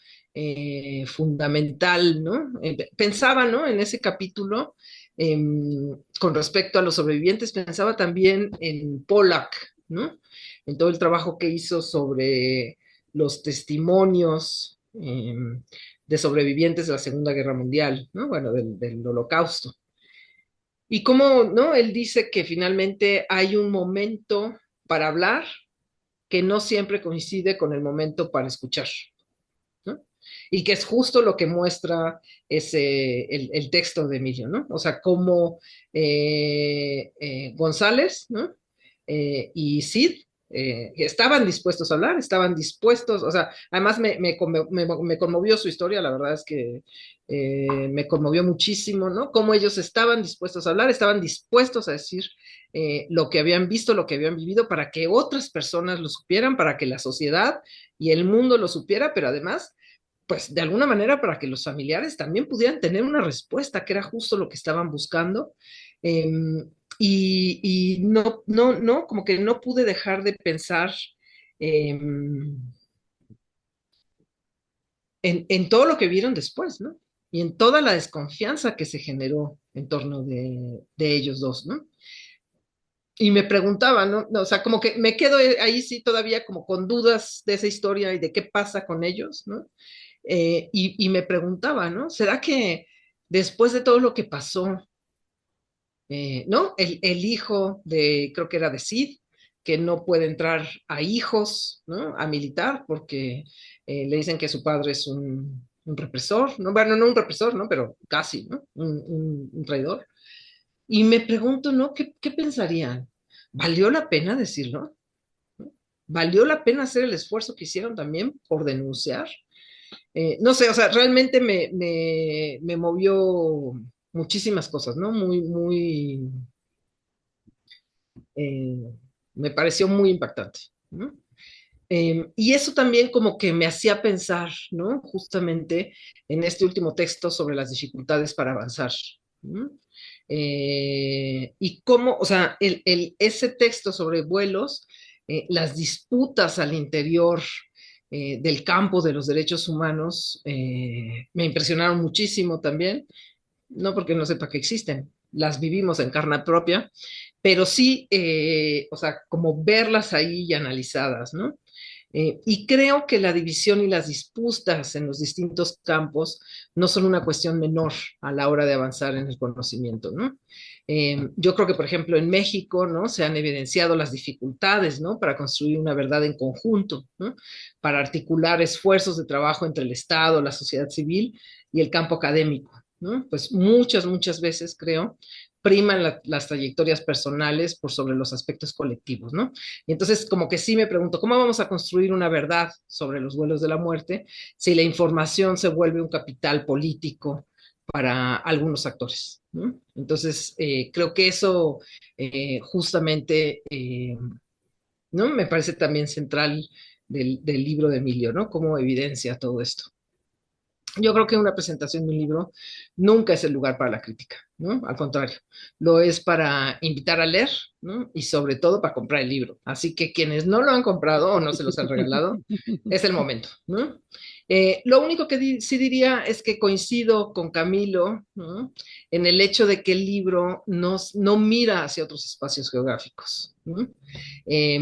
fundamental, ¿no? Pensaba, ¿no? En ese capítulo, con respecto a los sobrevivientes, pensaba también en Pollack, ¿no? En todo el trabajo que hizo sobre los testimonios de sobrevivientes de la Segunda Guerra Mundial, ¿no? Bueno, del Holocausto. Y cómo, ¿no? Él dice que finalmente hay un momento para hablar que no siempre coincide con el momento para escuchar, ¿no? Y que es justo lo que muestra el texto de Emilio, ¿no? O sea, cómo González, ¿no? Y Cid estaban dispuestos a hablar, estaban dispuestos, o sea, además me conmovió su historia, la verdad es que me conmovió muchísimo, ¿no? Cómo ellos estaban dispuestos a hablar, estaban dispuestos a decir lo que habían visto, lo que habían vivido, para que otras personas lo supieran, para que la sociedad y el mundo lo supiera, pero además, pues de alguna manera para que los familiares también pudieran tener una respuesta, que era justo lo que estaban buscando. Eh, y no, como que no pude dejar de pensar eh, en todo lo que vieron después, ¿no? Y en toda la desconfianza que se generó en torno de ellos dos, ¿no? Y me preguntaba, ¿no? O sea, como que me quedo ahí sí todavía como con dudas de esa historia y de qué pasa con ellos, ¿no? Y me preguntaba, ¿no? ¿Será que después de todo lo que pasó, ¿no? El hijo creo que era de Sid, que no puede entrar a hijos, ¿no? A militar, porque le dicen que su padre es un represor, ¿no? Bueno, no un represor, ¿no? Pero casi, ¿no? Un traidor. Y me pregunto, ¿no? ¿Qué pensarían? ¿Valió la pena decirlo? ¿No? ¿Valió la pena hacer el esfuerzo que hicieron también por denunciar? No sé, o sea, realmente me movió muchísimas cosas, ¿no? Eh, me pareció muy impactante, ¿no? Y eso también como que me hacía pensar, ¿no? Justamente en este último texto sobre las dificultades para avanzar, ¿no? Y cómo, o sea, ese texto sobre vuelos, las disputas al interior del campo de los derechos humanos me impresionaron muchísimo también, no porque no sepa que existen, las vivimos en carne propia, pero sí, o sea, como verlas ahí y analizadas, ¿no? Y creo que la división y las disputas en los distintos campos no son una cuestión menor a la hora de avanzar en el conocimiento, ¿no? Yo creo que, por ejemplo, en México, ¿no? Se han evidenciado las dificultades, ¿no? Para construir una verdad en conjunto, ¿no? Para articular esfuerzos de trabajo entre el Estado, la sociedad civil y el campo académico, ¿no? Pues muchas veces, creo, priman las trayectorias personales por sobre los aspectos colectivos, ¿no? Y entonces, como que sí me pregunto, ¿cómo vamos a construir una verdad sobre los vuelos de la muerte si la información se vuelve un capital político para algunos actores? ¿No? Entonces, creo que eso justamente, ¿no? Me parece también central del libro de Emilio, ¿no? Cómo evidencia todo esto. Yo creo que una presentación de un libro nunca es el lugar para la crítica, ¿no? Al contrario, lo es para invitar a leer, ¿no? Y sobre todo para comprar el libro. Así que quienes no lo han comprado o no se los han regalado, es el momento, ¿no? Lo único que sí diría es que coincido con Camilo, ¿no? En el hecho de que el libro no mira hacia otros espacios geográficos, ¿no? Eh,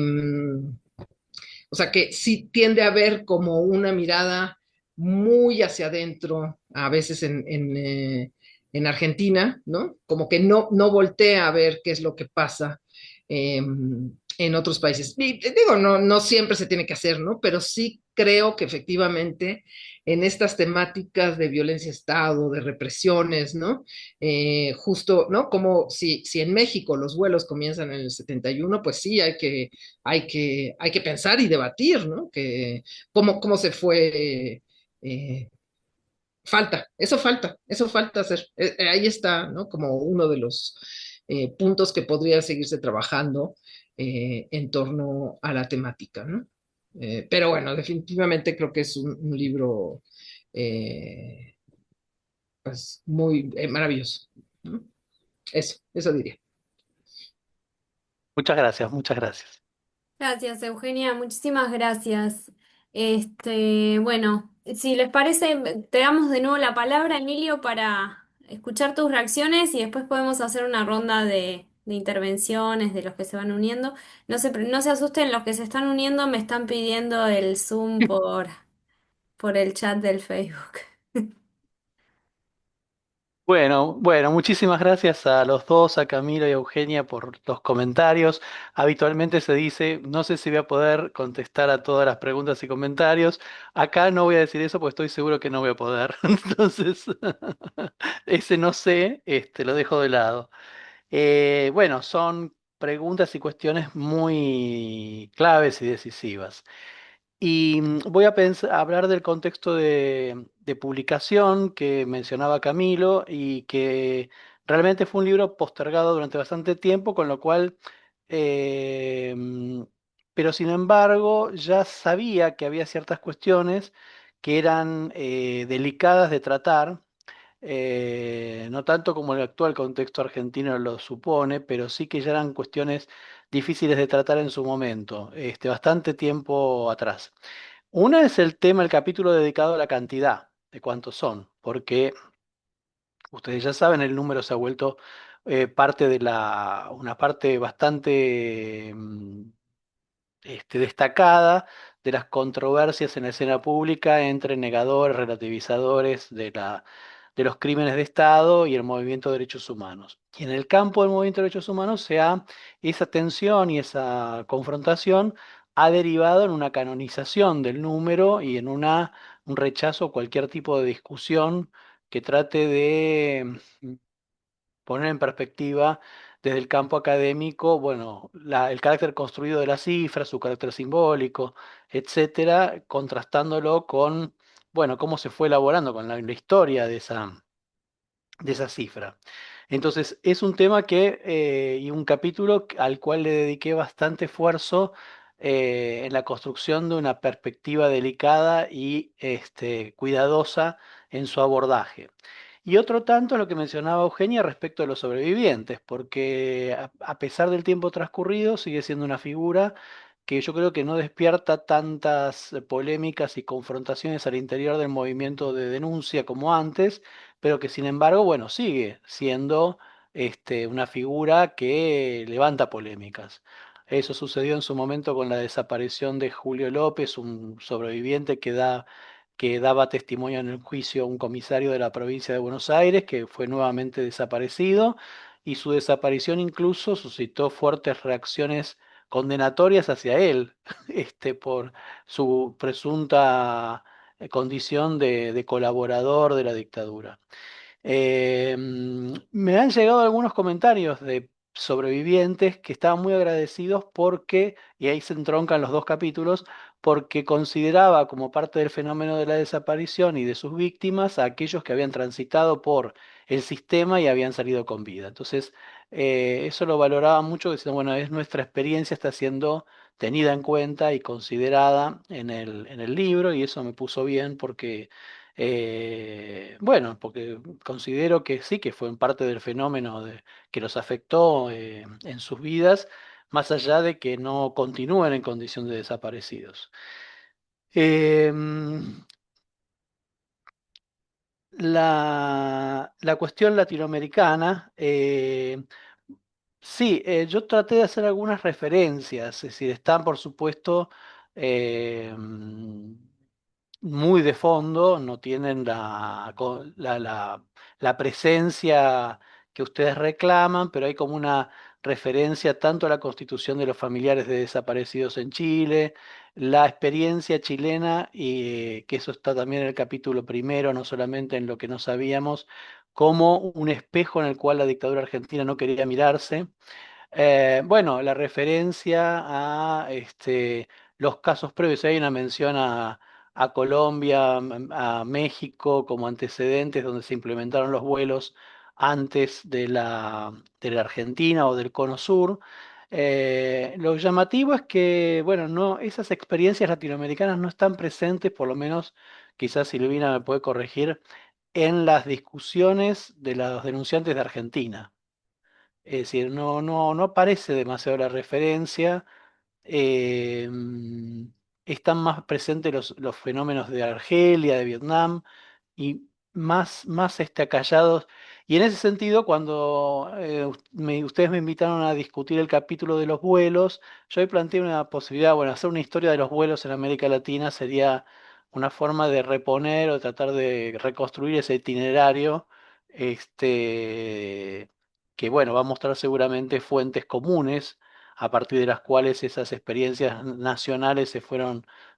o sea que sí tiende a ver como una mirada muy hacia adentro, a veces en Argentina, ¿no? Como que no voltea a ver qué es lo que pasa en otros países. Y digo, no siempre se tiene que hacer, ¿no? Pero sí creo que efectivamente en estas temáticas de violencia de Estado, de represiones, ¿no? Justo, ¿no? Como si en México los vuelos comienzan en el 71, pues sí, hay que pensar y debatir, ¿no? Que cómo se fue. Eso falta hacer. Ahí está, ¿no? Como uno de los puntos que podría seguirse trabajando en torno a la temática, ¿no? Pero bueno, definitivamente creo que es un libro eh, pues muy maravilloso, ¿no? Eso diría. Muchas gracias, muchas gracias. Gracias, Eugenia, muchísimas gracias. Bueno, si les parece, te damos de nuevo la palabra, Emilio, para escuchar tus reacciones y después podemos hacer una ronda de intervenciones de los que se van uniendo. No se asusten, los que se están uniendo me están pidiendo el Zoom por el chat del Facebook. Bueno, muchísimas gracias a los dos, a Camilo y a Eugenia por los comentarios. Habitualmente se dice, no sé si voy a poder contestar a todas las preguntas y comentarios. Acá no voy a decir eso porque estoy seguro que no voy a poder. Entonces, ese no sé, lo dejo de lado. Bueno, son preguntas y cuestiones muy claves y decisivas. Y voy a a hablar del contexto de publicación que mencionaba Camilo y que realmente fue un libro postergado durante bastante tiempo, con lo cual, eh, mm, pero sin embargo, ya sabía que había ciertas cuestiones que eran delicadas de tratar, no tanto como el actual contexto argentino lo supone, pero sí que ya eran cuestiones difíciles de tratar en su momento, bastante tiempo atrás. Una es el tema, el capítulo dedicado a la cantidad, de cuántos son, porque ustedes ya saben, el número se ha vuelto parte de una parte bastante destacada de las controversias en la escena pública entre negadores, relativizadores de los crímenes de Estado y el movimiento de derechos humanos. Y en el campo del movimiento de derechos humanos esa tensión y esa confrontación ha derivado en una canonización del número y en un rechazo a cualquier tipo de discusión que trate de poner en perspectiva desde el campo académico, bueno, el carácter construido de la cifra, su carácter simbólico, etcétera, contrastándolo con, bueno, cómo se fue elaborando con la historia de esa cifra. Entonces, es un tema y un capítulo al cual le dediqué bastante esfuerzo en la construcción de una perspectiva delicada y cuidadosa en su abordaje. Y otro tanto lo que mencionaba Eugenia respecto de los sobrevivientes, porque a pesar del tiempo transcurrido sigue siendo una figura que yo creo que no despierta tantas polémicas y confrontaciones al interior del movimiento de denuncia como antes, pero que sin embargo, bueno, sigue siendo una figura que levanta polémicas. Eso sucedió en su momento con la desaparición de Julio López, un sobreviviente que daba testimonio en el juicio a un comisario de la provincia de Buenos Aires, que fue nuevamente desaparecido, y su desaparición incluso suscitó fuertes reacciones condenatorias hacia él, por su presunta condición de colaborador de la dictadura. Me han llegado algunos comentarios de sobrevivientes que estaban muy agradecidos porque, y ahí se entroncan los dos capítulos, porque consideraba como parte del fenómeno de la desaparición y de sus víctimas a aquellos que habían transitado por el sistema y habían salido con vida. Entonces, eso lo valoraba mucho, diciendo, bueno, es nuestra experiencia, está siendo tenida en cuenta y considerada en el libro, y eso me puso bien porque bueno, porque considero que sí, que fue en parte del fenómeno que los afectó en sus vidas, más allá de que no continúen en condición de desaparecidos. Em, la cuestión latinoamericana, sí, yo traté de hacer algunas referencias, es decir, están por supuesto muy de fondo, no tienen la presencia que ustedes reclaman, pero hay como una referencia tanto a la constitución de los familiares de desaparecidos en Chile, la experiencia chilena, y que eso está también en el capítulo primero, no solamente en lo que no sabíamos, como un espejo en el cual la dictadura argentina no quería mirarse. Bueno, la referencia a los casos previos, hay una mención a Colombia, a México como antecedentes donde se implementaron los vuelos antes de la Argentina o del Cono Sur. Lo llamativo es que, bueno, no, esas experiencias latinoamericanas no están presentes, por lo menos quizás Silvina me puede corregir, en las discusiones de los denunciantes de Argentina. Es decir, no aparece demasiado la referencia. Están más presentes los fenómenos de Argelia, de Vietnam, y más acallados. Y en ese sentido, cuando ustedes me invitaron a discutir el capítulo de los vuelos, yo ahí planteé una posibilidad, bueno, hacer una historia de los vuelos en América Latina sería una forma de reponer o tratar de reconstruir ese itinerario, que bueno, va a mostrar seguramente fuentes comunes a partir de las cuales esas experiencias nacionales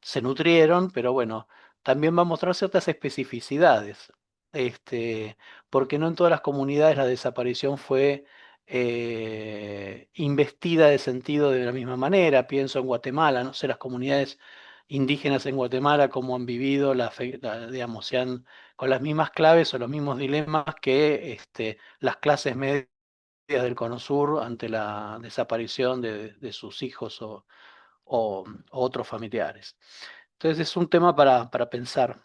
se nutrieron, pero bueno, también va a mostrar ciertas especificidades, este, porque no en todas las comunidades la desaparición fue investida de sentido de la misma manera. Pienso en Guatemala, no sé, las comunidades indígenas en Guatemala cómo han vivido, digamos, con las mismas claves o los mismos dilemas que las clases medias del Cono Sur ante la desaparición de sus hijos o otros familiares. Entonces es un tema para pensar.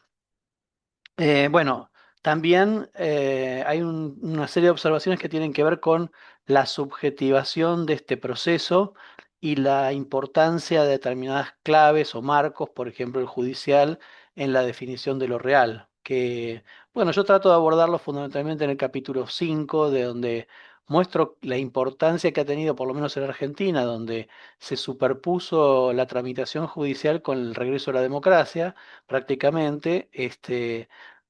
Bueno, también hay una serie de observaciones que tienen que ver con la subjetivación de este proceso y la importancia de determinadas claves o marcos, por ejemplo, el judicial, en la definición de lo real. Que, bueno, yo trato de abordarlo fundamentalmente en el capítulo 5, de donde muestro la importancia que ha tenido, por lo menos en Argentina, donde se superpuso la tramitación judicial con el regreso a la democracia, prácticamente.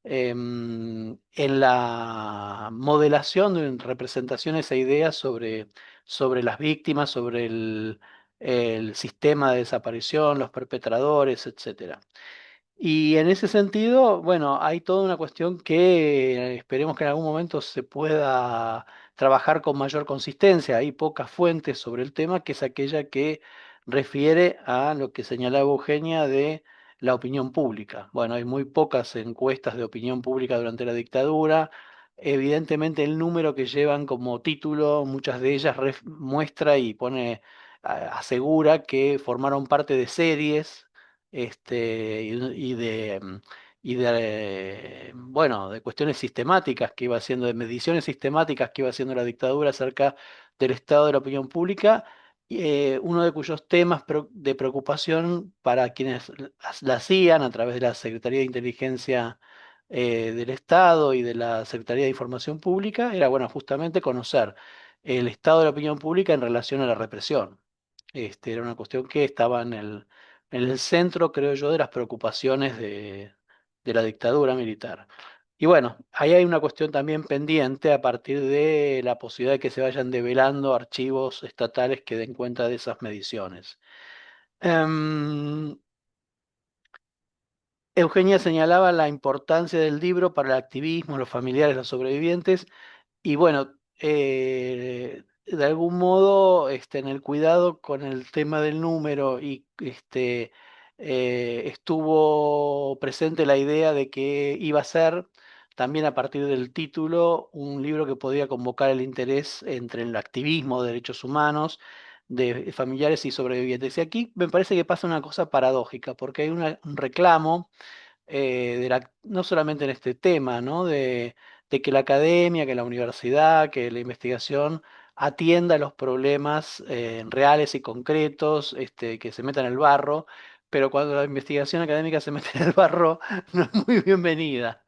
En la modelación de representaciones e ideas sobre las víctimas, sobre el sistema de desaparición, los perpetradores, etcétera. Y en ese sentido, bueno, hay toda una cuestión que esperemos que en algún momento se pueda trabajar con mayor consistencia. Hay pocas fuentes sobre el tema, que es aquella que refiere a lo que señalaba Eugenia de la opinión pública. Bueno, hay muy pocas encuestas de opinión pública durante la dictadura. Evidentemente el número que llevan como título, muchas de ellas muestra y pone, asegura que formaron parte de series bueno, de cuestiones sistemáticas que iba haciendo, de mediciones sistemáticas que iba haciendo la dictadura acerca del estado de la opinión pública, uno de cuyos temas de preocupación para quienes la hacían a través de la Secretaría de Inteligencia del Estado y de la Secretaría de Información Pública era, bueno, justamente conocer el estado de la opinión pública en relación a la represión. Era una cuestión que estaba en el centro, creo yo, de las preocupaciones de la dictadura militar. Y bueno, ahí hay una cuestión también pendiente a partir de la posibilidad de que se vayan develando archivos estatales que den cuenta de esas mediciones. Em, Eugenia señalaba la importancia del libro para el activismo, los familiares, los sobrevivientes, y bueno, de algún modo, en el cuidado con el tema del número y estuvo presente la idea de que iba a ser, también a partir del título, un libro que podía convocar el interés entre el activismo de derechos humanos, de familiares y sobrevivientes. Y aquí me parece que pasa una cosa paradójica, porque hay un reclamo no solamente en este tema, ¿no? De que la academia, que la universidad, que la investigación atienda los problemas reales y concretos, que se metan en el barro, pero cuando la investigación académica se mete en el barro, no es muy bienvenida.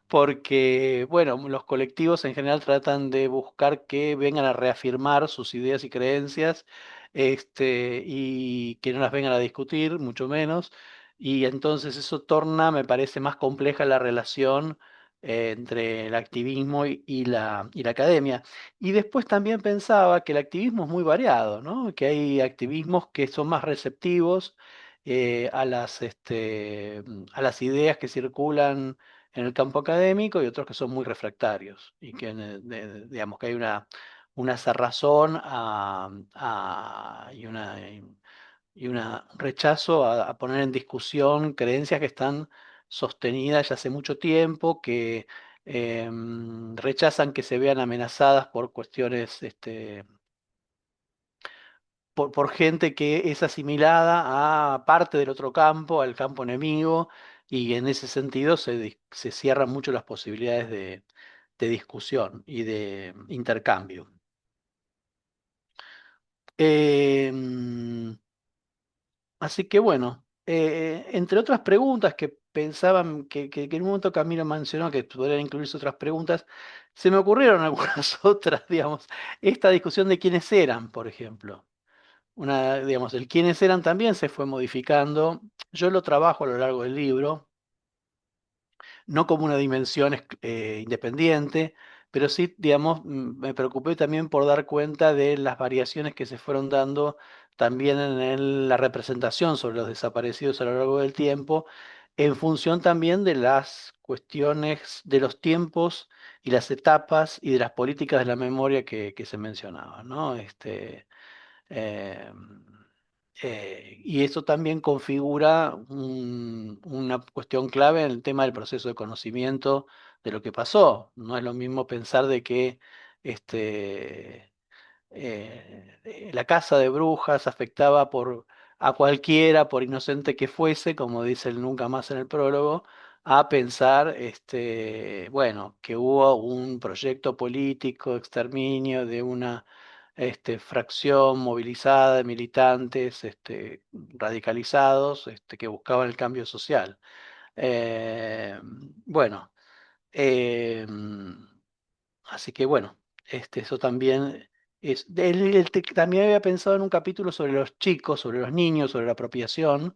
Porque, bueno, los colectivos en general tratan de buscar que vengan a reafirmar sus ideas y creencias, y que no las vengan a discutir, mucho menos. Y entonces eso torna, me parece, más compleja la relación entre el activismo y la academia. Y después también pensaba que el activismo es muy variado, ¿no? Que hay activismos que son más receptivos a las ideas que circulan en el campo académico y otros que son muy refractarios y que, digamos, que hay una cerrazón y un rechazo a poner en discusión creencias que están sostenidas ya hace mucho tiempo, que rechazan que se vean amenazadas por cuestiones, por gente que es asimilada a parte del otro campo, al campo enemigo, y en ese sentido se cierran mucho las posibilidades de discusión y de intercambio. Em, Así que bueno, entre otras preguntas que pensaban que en un momento Camilo mencionó que podrían incluirse otras preguntas, se me ocurrieron algunas otras, digamos, esta discusión de quiénes eran, por ejemplo. Digamos, el quiénes eran también se fue modificando. Yo lo trabajo a lo largo del libro no como una dimensión independiente, pero sí, digamos, me preocupé también por dar cuenta de las variaciones que se fueron dando también en la representación sobre los desaparecidos a lo largo del tiempo, en función también de las cuestiones de los tiempos y las etapas y de las políticas de la memoria que se mencionaban, ¿no? Eh, y eso también configura una cuestión clave en el tema del proceso de conocimiento de lo que pasó. No es lo mismo pensar de que la casa de brujas afectaba a cualquiera, por inocente que fuese, como dice el Nunca Más en el prólogo, a pensar, bueno, que hubo un proyecto político, exterminio de una fracción movilizada de militantes radicalizados que buscaban el cambio social. Bueno, eh, así que bueno, eso también es. También había pensado en un capítulo sobre los chicos, sobre los niños, sobre la apropiación,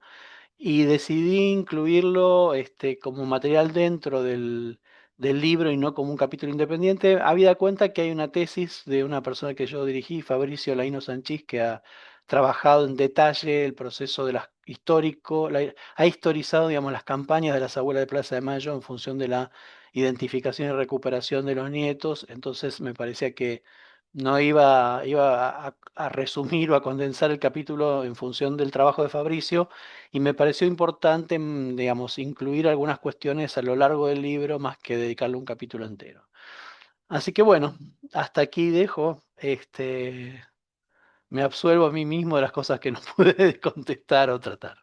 y decidí incluirlo como material dentro del libro y no como un capítulo independiente, habida cuenta que hay una tesis de una persona que yo dirigí, Fabricio Laino Sanchís, que ha trabajado en detalle el proceso de las histórico, ha historizado, digamos, las campañas de las abuelas de Plaza de Mayo en función de la identificación y recuperación de los nietos. Entonces me parecía que no iba a resumir o a condensar el capítulo en función del trabajo de Fabricio, y me pareció importante, digamos, incluir algunas cuestiones a lo largo del libro más que dedicarle un capítulo entero. Así que bueno, hasta aquí dejo. Me absuelvo a mí mismo de las cosas que no pude contestar o tratar.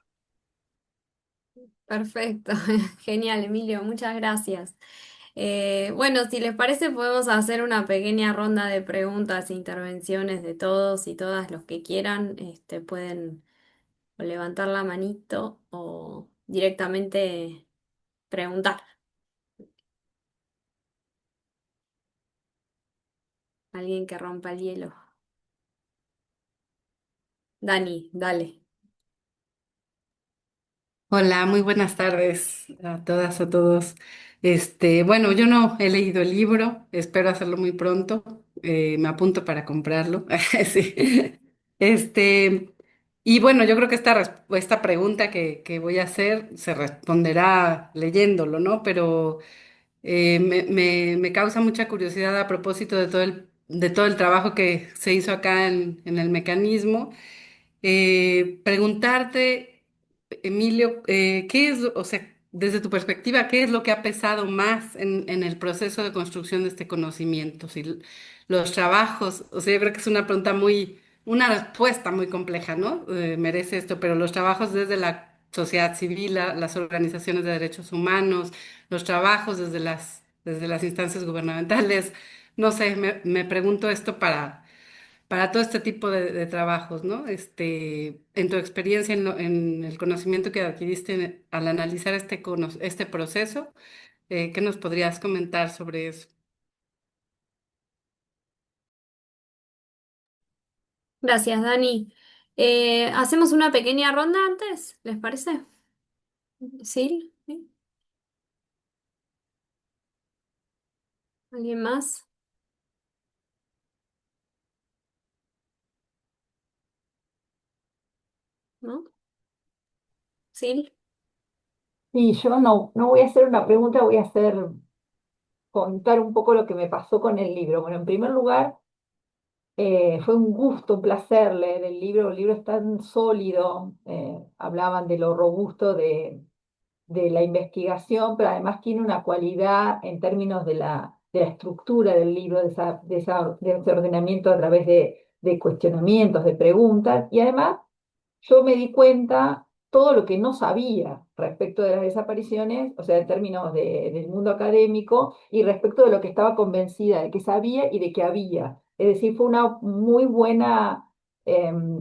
Perfecto, genial, Emilio, muchas gracias. Bueno, si les parece, podemos hacer una pequeña ronda de preguntas e intervenciones de todos y todas los que quieran. Pueden o levantar la manito o directamente preguntar. Alguien que rompa el hielo. Dani, dale. Hola, muy buenas tardes a todas, a todos. Bueno, yo no he leído el libro, espero hacerlo muy pronto. Me apunto para comprarlo. Sí. Este, y bueno, yo creo que esta pregunta que voy a hacer se responderá leyéndolo, ¿no? Pero me causa mucha curiosidad a propósito de todo el trabajo que se hizo acá en el mecanismo. Preguntarte, Emilio, ¿qué es, o sea, desde tu perspectiva, qué es lo que ha pesado más en el proceso de construcción de este conocimiento? Si los trabajos, o sea, yo creo que es una respuesta muy compleja, ¿no? Merece esto, pero los trabajos desde la sociedad civil, las organizaciones de derechos humanos, los trabajos desde las instancias gubernamentales, no sé, me pregunto esto para todo este tipo de trabajos, ¿no? En tu experiencia, en el conocimiento que adquiriste al analizar este proceso, ¿qué nos podrías comentar sobre eso? Gracias, Dani. ¿Hacemos una pequeña ronda antes? ¿Les parece? ¿Sí? ¿Sí? ¿Alguien más? ¿No? ¿Sí? Sí, yo no voy a hacer una pregunta, voy a contar un poco lo que me pasó con el libro. Bueno, en primer lugar, fue un gusto, un placer leer el libro es tan sólido, hablaban de lo robusto de la investigación, pero además tiene una cualidad en términos de la estructura del libro, de ese ordenamiento a través de cuestionamientos, de preguntas, y además yo me di cuenta todo lo que no sabía respecto de las desapariciones, o sea, en términos del mundo académico, y respecto de lo que estaba convencida de que sabía y de que había. Es decir, fue una muy buena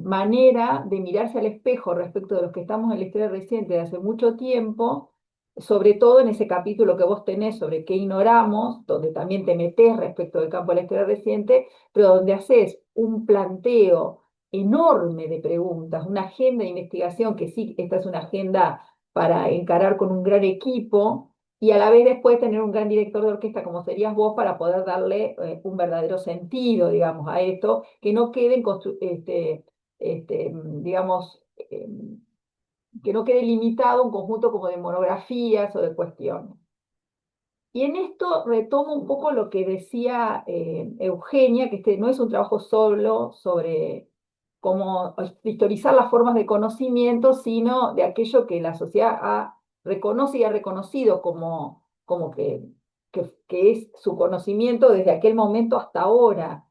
manera de mirarse al espejo respecto de los que estamos en la historia reciente de hace mucho tiempo, sobre todo en ese capítulo que vos tenés sobre qué ignoramos, donde también te metés respecto del campo de la historia reciente, pero donde haces un planteo enorme de preguntas, una agenda de investigación que sí, esta es una agenda para encarar con un gran equipo y a la vez después tener un gran director de orquesta como serías vos para poder darle un verdadero sentido, digamos, a esto, que no queden, digamos, que no quede limitado a un conjunto como de monografías o de cuestiones. Y en esto retomo un poco lo que decía Eugenia, que este no es un trabajo solo sobre cómo historizar las formas de conocimiento, sino de aquello que la sociedad reconoce y ha reconocido como que es su conocimiento desde aquel momento hasta ahora.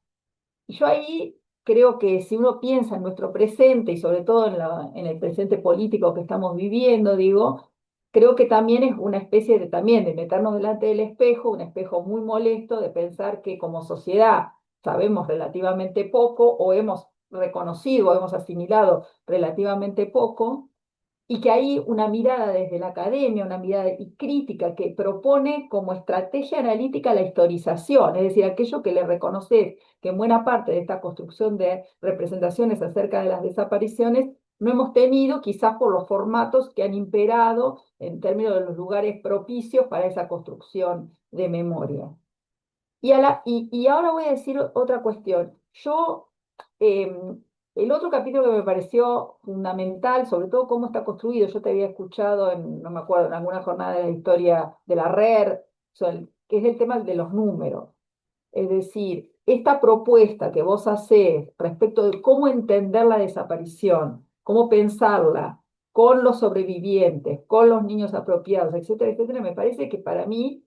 Y yo ahí creo que si uno piensa en nuestro presente y sobre todo en el presente político que estamos viviendo, digo, creo que también es una especie también de meternos delante del espejo, un espejo muy molesto de pensar que como sociedad sabemos relativamente poco o hemos reconocido, o hemos asimilado relativamente poco, y que hay una mirada desde la academia, una mirada y crítica que propone como estrategia analítica la historización, es decir, aquello que le reconoces que en buena parte de esta construcción de representaciones acerca de las desapariciones no hemos tenido, quizás por los formatos que han imperado en términos de los lugares propicios para esa construcción de memoria. Y ahora voy a decir otra cuestión. El otro capítulo que me pareció fundamental, sobre todo cómo está construido, yo te había escuchado no me acuerdo, en alguna jornada de la historia de la RER, que es el tema de los números. Es decir, esta propuesta que vos hacés respecto de cómo entender la desaparición, cómo pensarla con los sobrevivientes, con los niños apropiados, etcétera, etcétera, me parece que para mí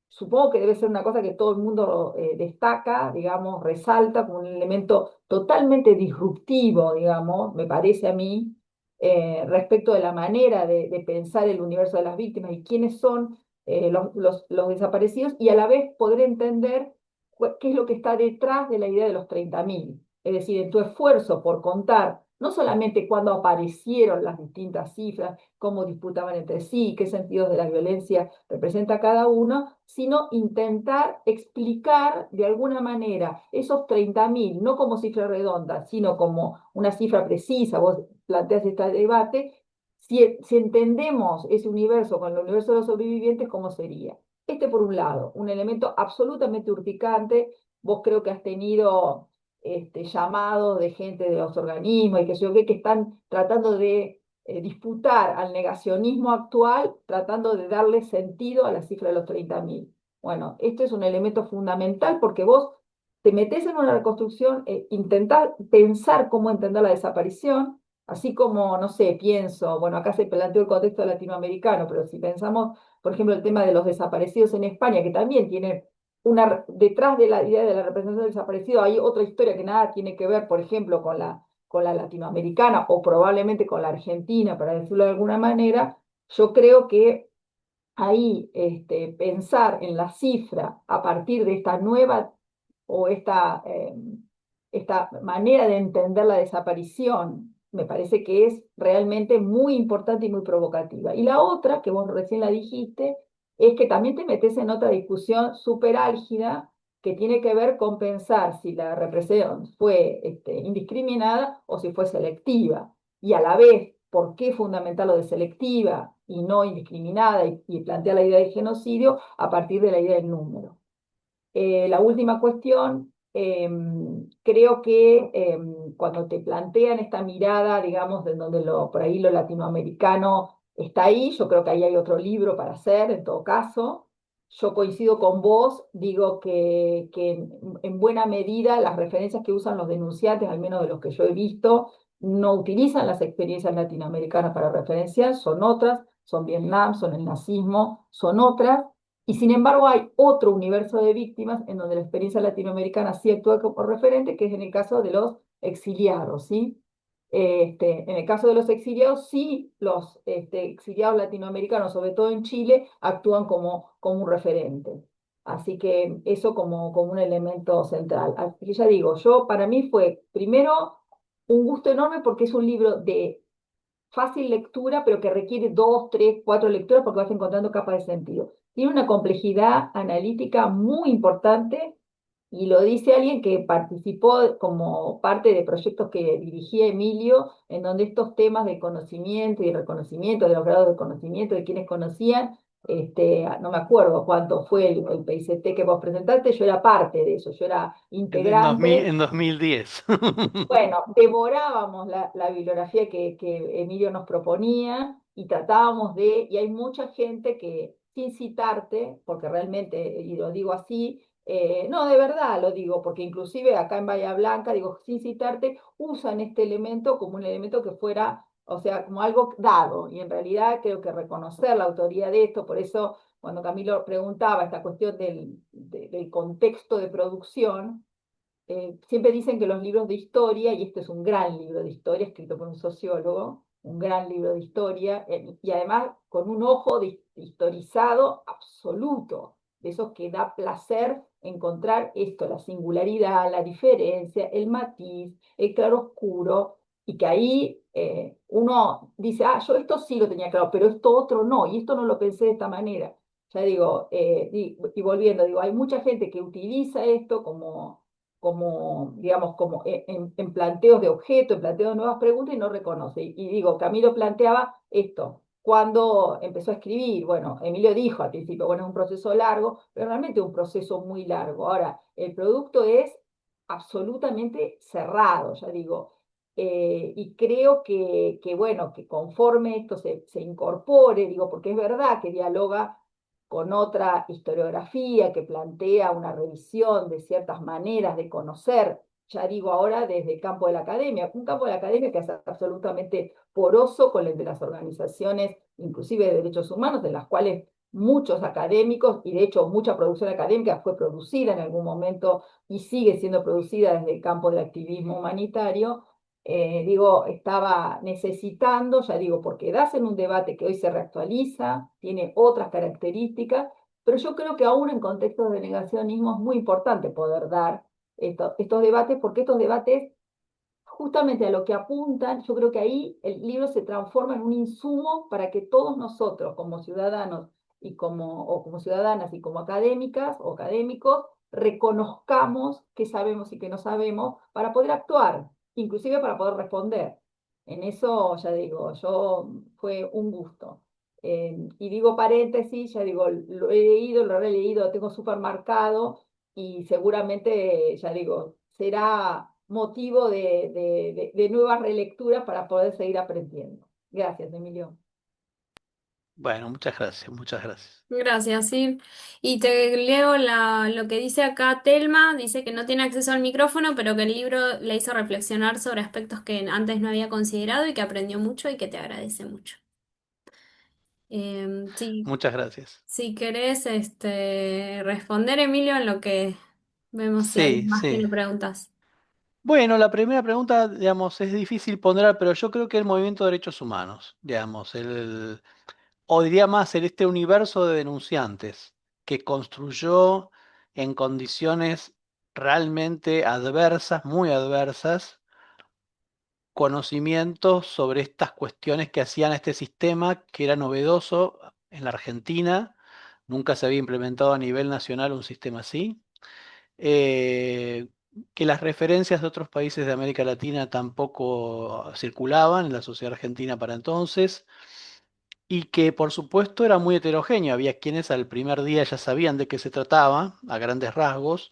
supongo que debe ser una cosa que todo el mundo destaca, digamos, resalta como un elemento totalmente disruptivo, digamos, me parece a mí, respecto de la manera de pensar el universo de las víctimas y quiénes son los desaparecidos, y a la vez poder entender qué es lo que está detrás de la idea de los 30.000. Es decir, en tu esfuerzo por contar no solamente cuándo aparecieron las distintas cifras, cómo disputaban entre sí, qué sentidos de la violencia representa cada uno, sino intentar explicar de alguna manera esos 30.000, no como cifra redonda, sino como una cifra precisa. Vos planteas este debate, si entendemos ese universo con el universo de los sobrevivientes, ¿cómo sería? Este por un lado, un elemento absolutamente urticante. Vos creo que has tenido llamados de gente de los organismos y que yo creo que están tratando de disputar al negacionismo actual, tratando de darle sentido a la cifra de los 30.000. Bueno, esto es un elemento fundamental porque vos te metés en una reconstrucción, intentás pensar cómo entender la desaparición, así como, no sé, pienso, bueno, acá se planteó el contexto latinoamericano, pero si pensamos, por ejemplo, el tema de los desaparecidos en España, que también tiene detrás de la idea de la representación del desaparecido hay otra historia que nada tiene que ver, por ejemplo, con la latinoamericana o probablemente con la argentina, para decirlo de alguna manera. Yo creo que ahí pensar en la cifra a partir de esta nueva o esta manera de entender la desaparición, me parece que es realmente muy importante y muy provocativa. Y la otra, que vos recién la dijiste, es que también te metes en otra discusión súper álgida que tiene que ver con pensar si la represión fue indiscriminada o si fue selectiva. Y a la vez, ¿por qué fundamental lo de selectiva y no indiscriminada y plantear la idea de genocidio a partir de la idea del número? La última cuestión, creo que cuando te plantean esta mirada, digamos, de donde por ahí lo latinoamericano está ahí, yo creo que ahí hay otro libro para hacer, en todo caso. Yo coincido con vos, digo que en buena medida las referencias que usan los denunciantes, al menos de los que yo he visto, no utilizan las experiencias latinoamericanas para referenciar, son otras, son Vietnam, son el nazismo, son otras. Y sin embargo hay otro universo de víctimas en donde la experiencia latinoamericana sí actúa como referente, que es en el caso de los exiliados, ¿sí? En el caso de los exiliados, sí, los exiliados latinoamericanos, sobre todo en Chile, actúan como un referente. Así que eso como un elemento central. Así que ya digo, para mí fue primero un gusto enorme porque es un libro de fácil lectura, pero que requiere dos, tres, cuatro lecturas porque vas encontrando capas de sentido. Tiene una complejidad analítica muy importante y lo dice alguien que participó como parte de proyectos que dirigía Emilio, en donde estos temas de conocimiento y reconocimiento, de los grados de conocimiento de quienes conocían, no me acuerdo cuánto fue el PICT que vos presentaste, yo era parte de eso, yo era integrante. En 2010. Bueno, devorábamos la bibliografía que Emilio nos proponía y tratábamos y hay mucha gente que, sin citarte, porque realmente, y lo digo así, no, de verdad lo digo, porque inclusive acá en Bahía Blanca, digo, sin citarte, usan este elemento como un elemento que fuera, o sea, como algo dado, y en realidad creo que reconocer la autoría de esto, por eso cuando Camilo preguntaba esta cuestión del contexto de producción, siempre dicen que los libros de historia, y este es un gran libro de historia escrito por un sociólogo, un gran libro de historia, y además con un ojo historizado absoluto, de esos que da placer encontrar esto, la singularidad, la diferencia, el matiz, el claroscuro, y que ahí uno dice, ah, yo esto sí lo tenía claro, pero esto otro no, y esto no lo pensé de esta manera. Ya digo, y volviendo, digo, hay mucha gente que utiliza esto digamos, como en planteos de objeto, en planteos de nuevas preguntas y no reconoce. Y digo, Camilo planteaba esto. Cuando empezó a escribir, bueno, Emilio dijo al principio, bueno, es un proceso largo, pero realmente es un proceso muy largo. Ahora, el producto es absolutamente cerrado, ya digo, y creo bueno, que conforme esto se incorpore, digo, porque es verdad que dialoga con otra historiografía que plantea una revisión de ciertas maneras de conocer, ya digo ahora desde el campo de la academia, un campo de la academia que es absolutamente poroso con el de las organizaciones, inclusive de derechos humanos, de las cuales muchos académicos, y de hecho mucha producción académica fue producida en algún momento y sigue siendo producida desde el campo del activismo humanitario, digo, estaba necesitando, ya digo, porque das en un debate que hoy se reactualiza, tiene otras características, pero yo creo que aún en contextos de negacionismo es muy importante poder dar estos debates, porque estos debates justamente a lo que apuntan, yo creo que ahí el libro se transforma en un insumo para que todos nosotros, como ciudadanos o como ciudadanas y como académicas o académicos, reconozcamos qué sabemos y qué no sabemos para poder actuar, inclusive para poder responder. En eso, ya digo, fue un gusto. Y digo paréntesis, ya digo, lo he leído, lo he releído, lo tengo súper marcado y seguramente, ya digo, será motivo de nuevas relecturas para poder seguir aprendiendo. Gracias, Emilio. Bueno, muchas gracias, muchas gracias. Gracias, sí. Y te leo lo que dice acá Telma, dice que no tiene acceso al micrófono, pero que el libro le hizo reflexionar sobre aspectos que antes no había considerado y que aprendió mucho y que te agradece mucho. Sí, Muchas gracias. si querés responder, Emilio, en lo que vemos si alguien Sí, más sí. tiene preguntas. Bueno, la primera pregunta, digamos, es difícil poner, pero yo creo que el movimiento de derechos humanos, digamos, o diría más, este universo de denunciantes que construyó en condiciones realmente adversas, muy adversas, conocimientos sobre estas cuestiones que hacían a este sistema, que era novedoso en la Argentina, nunca se había implementado a nivel nacional un sistema así, eh, que las referencias de otros países de América Latina tampoco circulaban en la sociedad argentina para entonces, y que por supuesto era muy heterogéneo, había quienes al primer día ya sabían de qué se trataba, a grandes rasgos,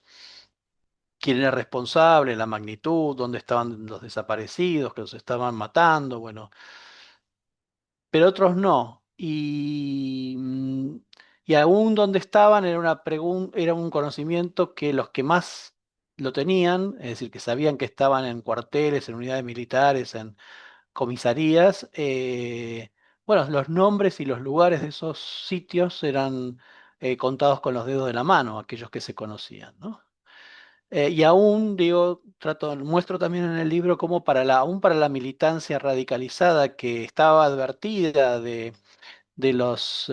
quién era responsable, la magnitud, dónde estaban los desaparecidos, que los estaban matando, bueno, pero otros no. Y aún donde estaban era un conocimiento que los que más lo tenían, es decir, que sabían que estaban en cuarteles, en unidades militares, en comisarías, bueno, los nombres y los lugares de esos sitios eran contados con los dedos de la mano, aquellos que se conocían, ¿no? Y aún, digo, muestro también en el libro cómo aún para la militancia radicalizada que estaba advertida de los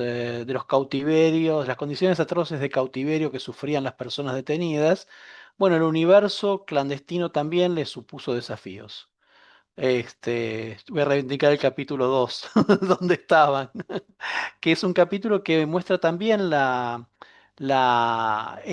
cautiverios, las condiciones atroces de cautiverio que sufrían las personas detenidas, bueno, el universo clandestino también les supuso desafíos. Voy a reivindicar el capítulo 2 donde estaban, que es un capítulo que muestra también el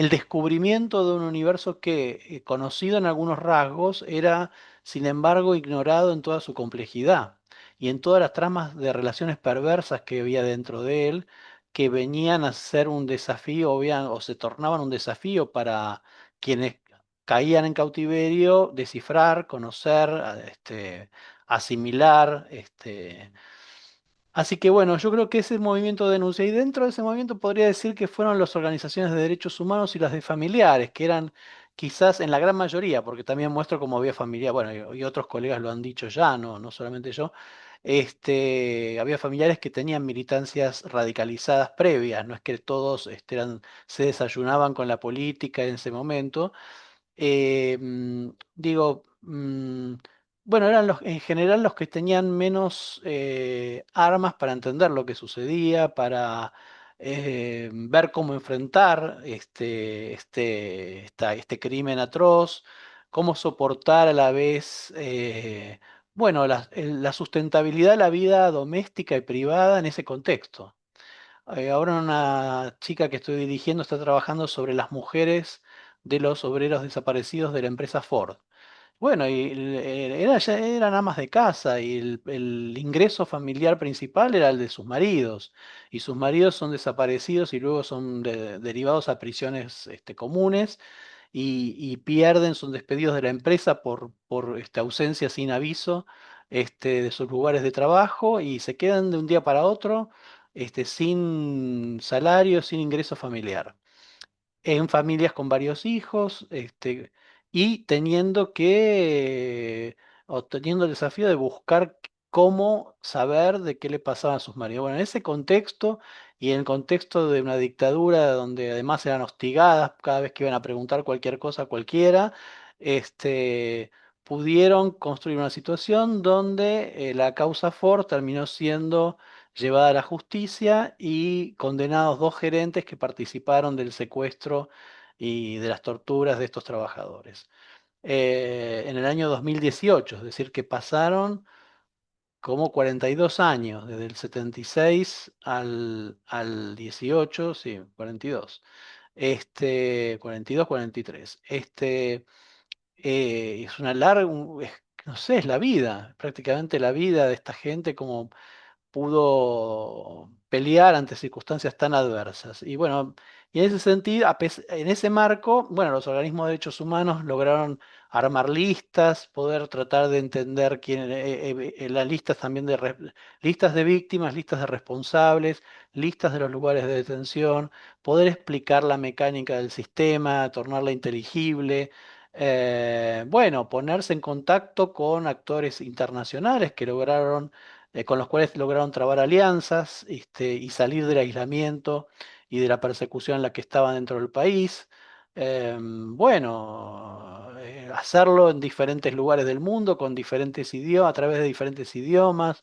descubrimiento de un universo que, conocido en algunos rasgos, era, sin embargo, ignorado en toda su complejidad y en todas las tramas de relaciones perversas que había dentro de él, que venían a ser un desafío, o se tornaban un desafío para quienes caían en cautiverio, descifrar, conocer, asimilar, Así que bueno, yo creo que ese movimiento de denuncia, y dentro de ese movimiento podría decir que fueron las organizaciones de derechos humanos y las de familiares, que eran quizás en la gran mayoría, porque también muestro cómo había familia, bueno, y otros colegas lo han dicho ya, no solamente yo, había familiares que tenían militancias radicalizadas previas, no es que todos se desayunaban con la política en ese momento, digo, bueno, eran en general los que tenían menos armas para entender lo que sucedía, para ver cómo enfrentar este crimen atroz, cómo soportar a la vez, bueno, la sustentabilidad de la vida doméstica y privada en ese contexto. Ahora una chica que estoy dirigiendo está trabajando sobre las mujeres de los obreros desaparecidos de la empresa Ford. Bueno, ya eran amas de casa y el ingreso familiar principal era el de sus maridos. Y sus maridos son desaparecidos y luego son derivados a prisiones comunes y pierden, son despedidos de la empresa por ausencia sin aviso de sus lugares de trabajo y se quedan de un día para otro sin salario, sin ingreso familiar en familias con varios hijos, y o teniendo el desafío de buscar cómo saber de qué le pasaba a sus maridos. Bueno, en ese contexto y en el contexto de una dictadura donde además eran hostigadas cada vez que iban a preguntar cualquier cosa a cualquiera, pudieron construir una situación donde la causa Ford terminó siendo llevada a la justicia y condenados dos gerentes que participaron del secuestro y de las torturas de estos trabajadores. en el año 2018, es decir, que pasaron como 42 años, desde el 76 al 18, sí, 42. 42, 43. Es una larga, no sé, es la vida, prácticamente la vida de esta gente como pudo pelear ante circunstancias tan adversas. Y bueno, y en ese sentido, en ese marco, bueno, los organismos de derechos humanos lograron armar listas, poder tratar de entender las listas también listas de víctimas, listas de responsables, listas de los lugares de detención, poder explicar la mecánica del sistema, tornarla inteligible. Bueno, ponerse en contacto con actores internacionales que lograron con los cuales lograron trabar alianzas, y salir del aislamiento y de la persecución en la que estaban dentro del país. Bueno, hacerlo en diferentes lugares del mundo, con diferentes idiomas, a través de diferentes idiomas.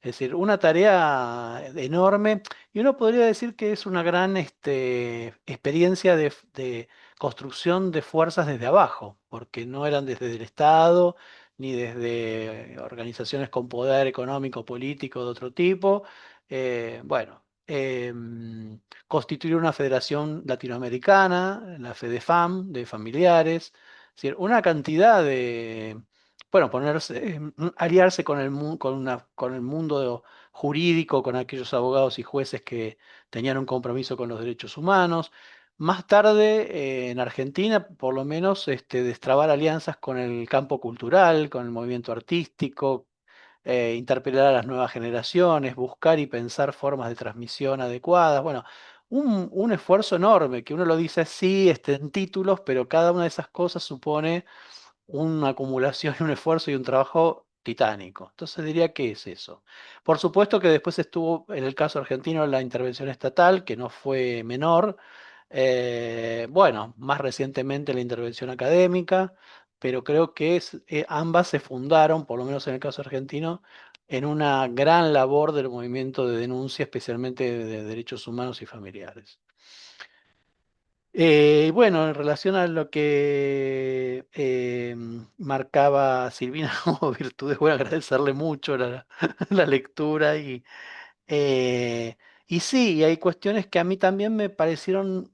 Es decir, una tarea enorme, y uno podría decir que es una gran experiencia de construcción de fuerzas desde abajo, porque no eran desde el Estado, ni desde organizaciones con poder económico, político de otro tipo. Bueno, constituir una federación latinoamericana, la FEDEFAM, de familiares, es decir, una cantidad de, bueno, aliarse con con el mundo jurídico, con aquellos abogados y jueces que tenían un compromiso con los derechos humanos. Más tarde, en Argentina, por lo menos, destrabar alianzas con el campo cultural, con el movimiento artístico, interpelar a las nuevas generaciones, buscar y pensar formas de transmisión adecuadas. Bueno, un esfuerzo enorme, que uno lo dice así, en títulos, pero cada una de esas cosas supone una acumulación, un esfuerzo y un trabajo titánico. Entonces diría que es eso. Por supuesto que después estuvo, en el caso argentino, la intervención estatal, que no fue menor. Bueno, más recientemente la intervención académica, pero creo que ambas se fundaron, por lo menos en el caso argentino, en una gran labor del movimiento de denuncia, especialmente de derechos humanos y familiares. Bueno, en relación a lo que marcaba Silvina como virtudes, bueno, agradecerle mucho la lectura eh, y sí, y hay cuestiones que a mí también me parecieron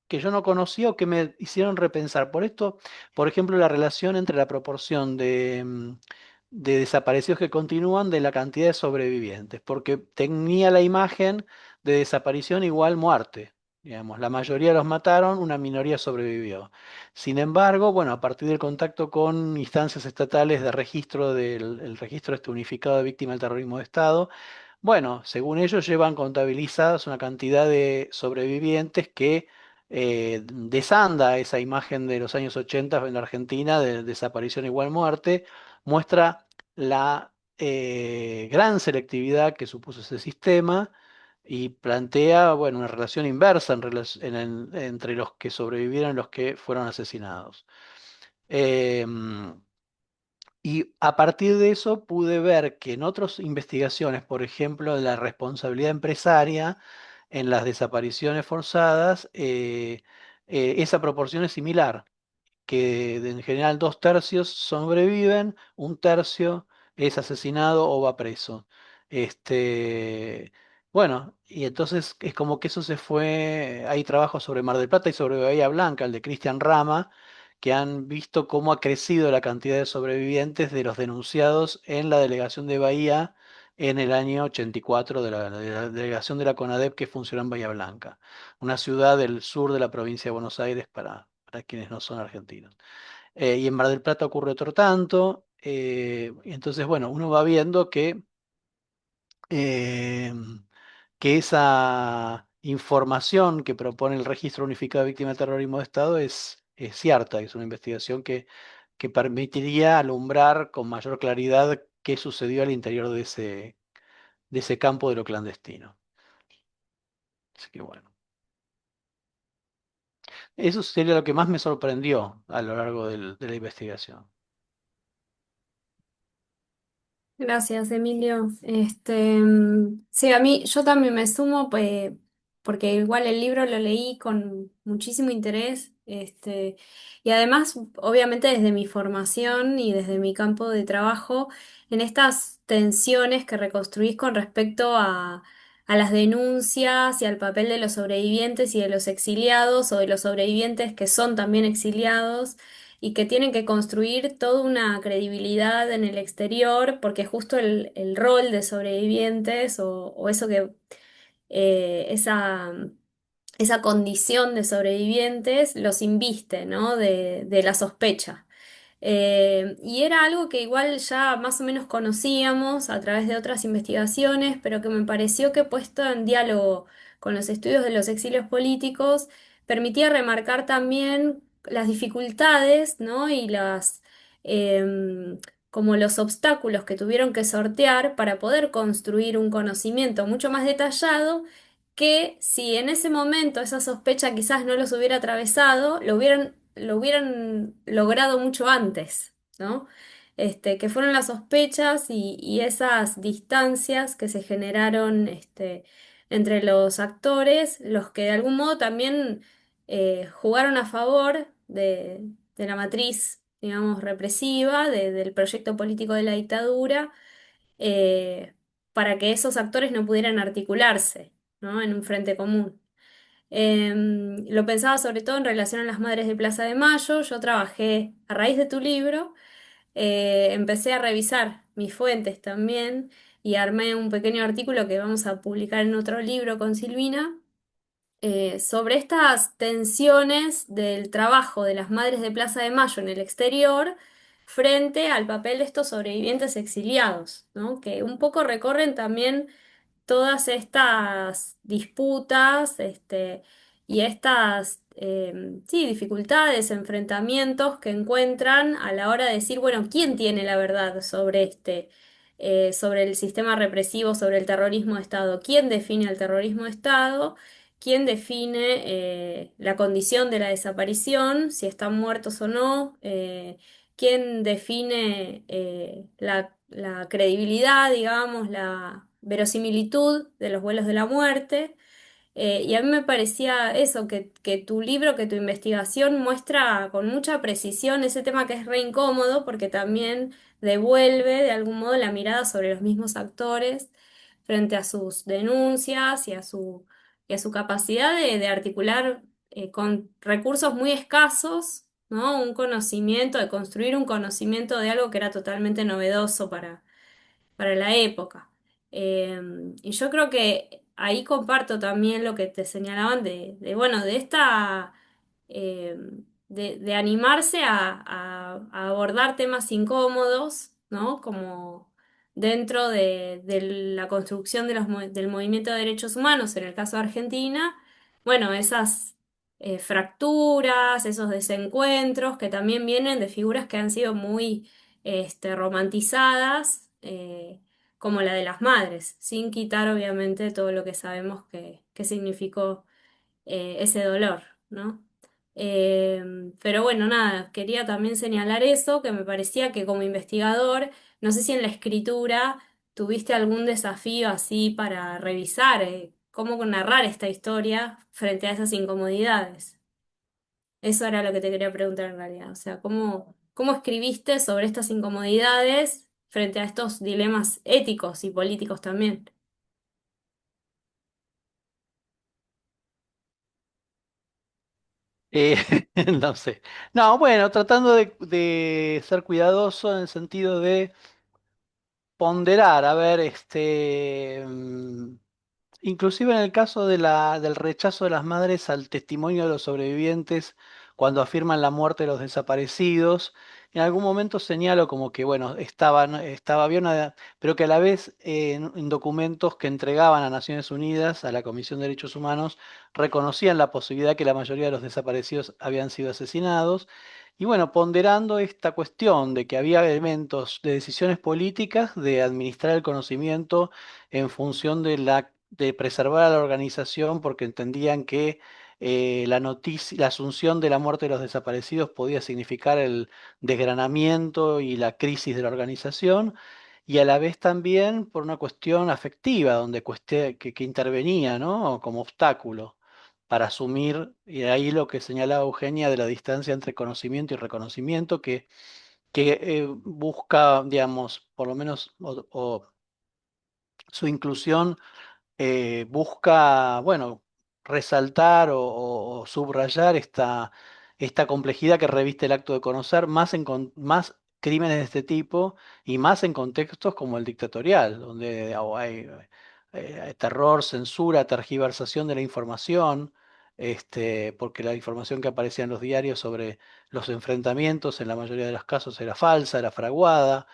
que yo no conocía o que me hicieron repensar. Por esto, por ejemplo, la relación entre la proporción de desaparecidos que continúan de la cantidad de sobrevivientes, porque tenía la imagen de desaparición igual muerte. Digamos, la mayoría los mataron, una minoría sobrevivió. Sin embargo, bueno, a partir del contacto con instancias estatales de registro el registro unificado de víctimas del terrorismo de Estado, bueno, según ellos llevan contabilizadas una cantidad de sobrevivientes que desanda esa imagen de los años 80 en la Argentina de desaparición igual muerte, muestra la gran selectividad que supuso ese sistema y plantea, bueno, una relación inversa entre los que sobrevivieron y los que fueron asesinados. Em, y a partir de eso pude ver que en otras investigaciones, por ejemplo, de la responsabilidad empresaria en las desapariciones forzadas, esa proporción es similar, que en general 2/3 sobreviven, 1/3 es asesinado o va preso. Este, bueno, y entonces es como que eso se fue, hay trabajos sobre Mar del Plata y sobre Bahía Blanca, el de Cristian Rama, que han visto cómo ha crecido la cantidad de sobrevivientes de los denunciados en la delegación de Bahía en el año 84 de la delegación de la CONADEP que funcionó en Bahía Blanca, una ciudad del sur de la provincia de Buenos Aires para quienes no son argentinos. Y en Mar del Plata ocurre otro tanto. Y entonces, bueno, uno va viendo eh, que esa información que propone el Registro Unificado de Víctimas de Terrorismo de Estado es cierta, es una investigación que permitiría alumbrar con mayor claridad qué sucedió al interior de ese campo de lo clandestino. Así que bueno, eso sería lo que más me sorprendió a lo largo de la investigación. Gracias, Emilio. Sí, yo también me sumo, pues, porque igual el libro lo leí con muchísimo interés, y además, obviamente desde mi formación y desde mi campo de trabajo, en estas tensiones que reconstruís con respecto a las denuncias y al papel de los sobrevivientes y de los exiliados o de los sobrevivientes que son también exiliados y que tienen que construir toda una credibilidad en el exterior, porque justo el rol de sobrevivientes o eso que esa condición de sobrevivientes los inviste, ¿no? De la sospecha. Y era algo que igual ya más o menos conocíamos a través de otras investigaciones, pero que me pareció que puesto en diálogo con los estudios de los exilios políticos, permitía remarcar también las dificultades, ¿no? Y como los obstáculos que tuvieron que sortear para poder construir un conocimiento mucho más detallado que si en ese momento esa sospecha quizás no los hubiera atravesado, lo hubieran logrado mucho antes, ¿no? Que fueron las sospechas y esas distancias que se generaron, entre los actores, los que de algún modo también jugaron a favor de la matriz, digamos, represiva, del proyecto político de la dictadura, eh, para que esos actores no pudieran articularse, ¿no? En un frente común. Lo pensaba sobre todo en relación a las madres de Plaza de Mayo. Yo trabajé a raíz de tu libro, empecé a revisar mis fuentes también y armé un pequeño artículo que vamos a publicar en otro libro con Silvina, sobre estas tensiones del trabajo de las madres de Plaza de Mayo en el exterior frente al papel de estos sobrevivientes exiliados, ¿no? Que un poco recorren también todas estas disputas, y estas, sí, dificultades, enfrentamientos que encuentran a la hora de decir, bueno, ¿quién tiene la verdad sobre sobre el sistema represivo, sobre el terrorismo de Estado? ¿Quién define el terrorismo de Estado? ¿Quién define la condición de la desaparición, si están muertos o no? ¿Quién define la credibilidad, digamos, la verosimilitud de los vuelos de la muerte? Y a mí me parecía eso, que tu libro, que tu investigación muestra con mucha precisión ese tema que es re incómodo, porque también devuelve de algún modo la mirada sobre los mismos actores frente a sus denuncias y a su capacidad de articular con recursos muy escasos, ¿no? Un conocimiento, de construir un conocimiento de algo que era totalmente novedoso para la época. Eh, y yo creo que ahí comparto también lo que te señalaban bueno, de esta, eh, de animarse a abordar temas incómodos, ¿no? Como dentro de la construcción del movimiento de derechos humanos, en el caso de Argentina, bueno, esas fracturas, esos desencuentros que también vienen de figuras que han sido muy romantizadas, como la de las madres, sin quitar obviamente todo lo que sabemos que significó ese dolor, ¿no? Eh, pero bueno, nada, quería también señalar eso, que me parecía que como investigador, no sé si en la escritura tuviste algún desafío así para revisar cómo narrar esta historia frente a esas incomodidades. Eso era lo que te quería preguntar en realidad. O sea, ¿cómo escribiste sobre estas incomodidades frente a estos dilemas éticos y políticos también? Eh, no sé. No, bueno, tratando de ser cuidadoso en el sentido de ponderar, a ver, inclusive en el caso del rechazo de las madres al testimonio de los sobrevivientes cuando afirman la muerte de los desaparecidos, en algún momento señalo como que, bueno, estaba bien, pero que a la vez en documentos que entregaban a Naciones Unidas, a la Comisión de Derechos Humanos, reconocían la posibilidad que la mayoría de los desaparecidos habían sido asesinados. Y bueno, ponderando esta cuestión de que había elementos de decisiones políticas de administrar el conocimiento en función de preservar a la organización porque entendían que la asunción de la muerte de los desaparecidos podía significar el desgranamiento y la crisis de la organización. y a la vez también por una cuestión afectiva, donde que intervenía, ¿no? Como obstáculo para asumir, y ahí lo que señalaba Eugenia de la distancia entre conocimiento y reconocimiento, que busca, digamos, por lo menos, o su inclusión busca, bueno, resaltar o subrayar esta complejidad que reviste el acto de conocer, más crímenes de este tipo y más en contextos como el dictatorial, donde hay terror, censura, tergiversación de la información. Porque la información que aparecía en los diarios sobre los enfrentamientos en la mayoría de los casos era falsa, era fraguada.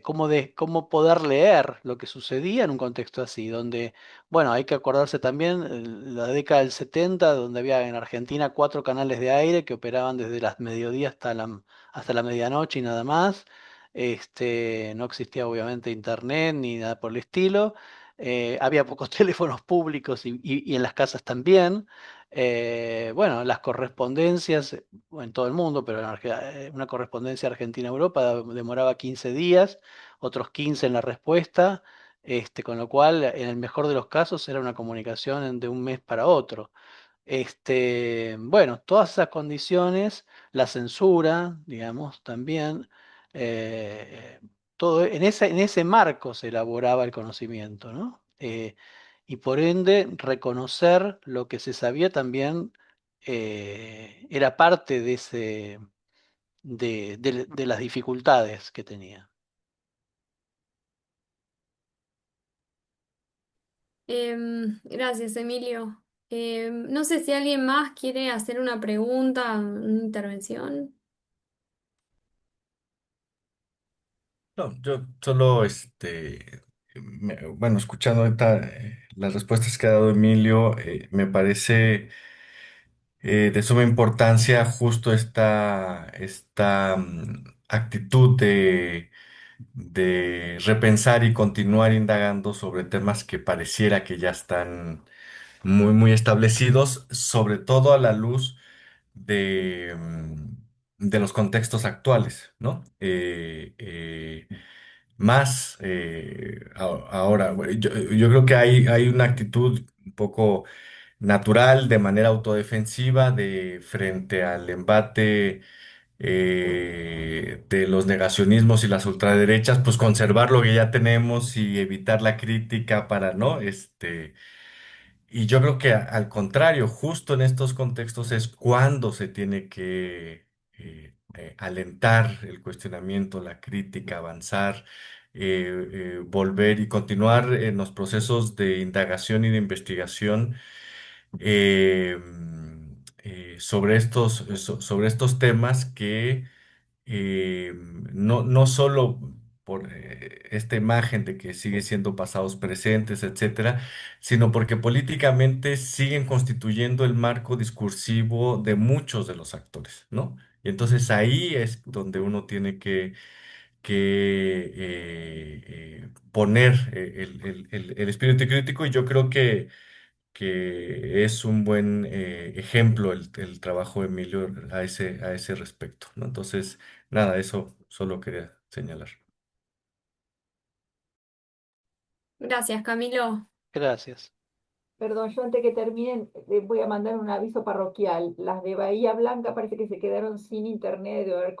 Cómo poder leer lo que sucedía en un contexto así, donde, bueno, hay que acordarse también la década del 70, donde había en Argentina 4 canales de aire que operaban desde las mediodía hasta la medianoche y nada más. No existía obviamente internet ni nada por el estilo. Había pocos teléfonos públicos y en las casas también. Bueno, las correspondencias en todo el mundo, pero una correspondencia Argentina-Europa demoraba 15 días, otros 15 en la respuesta, con lo cual, en el mejor de los casos, era una comunicación de un mes para otro. Bueno, todas esas condiciones, la censura, digamos, también, eh, todo en ese marco se elaboraba el conocimiento, ¿no? Y por ende, reconocer lo que se sabía también era parte de de las dificultades que tenía. Gracias, Emilio. No sé si alguien más quiere hacer una pregunta, una intervención. No, yo solo, bueno, escuchando ahorita las respuestas que ha dado Emilio, me parece de suma importancia justo esta actitud de repensar y continuar indagando sobre temas que pareciera que ya están muy, muy establecidos, sobre todo a la luz de los contextos actuales, ¿no? Más ahora, bueno, yo creo que hay una actitud un poco natural, de manera autodefensiva, de frente al embate de los negacionismos y las ultraderechas, pues conservar lo que ya tenemos y evitar la crítica para, ¿no? Y yo creo que al contrario, justo en estos contextos es cuando se tiene que alentar el cuestionamiento, la crítica, avanzar, volver y continuar en los procesos de indagación y de investigación eh, sobre estos temas que no solo por esta imagen de que sigue siendo pasados presentes, etcétera, sino porque políticamente siguen constituyendo el marco discursivo de muchos de los actores, ¿no? Y entonces ahí es donde uno tiene que poner el espíritu crítico y yo creo que es un buen ejemplo el trabajo de Emilio a ese respecto, ¿no? Entonces, nada, eso solo quería señalar. Gracias, Camilo. Gracias. Perdón, yo antes que terminen voy a mandar un aviso parroquial. Las de Bahía Blanca parece que se quedaron sin internet de haber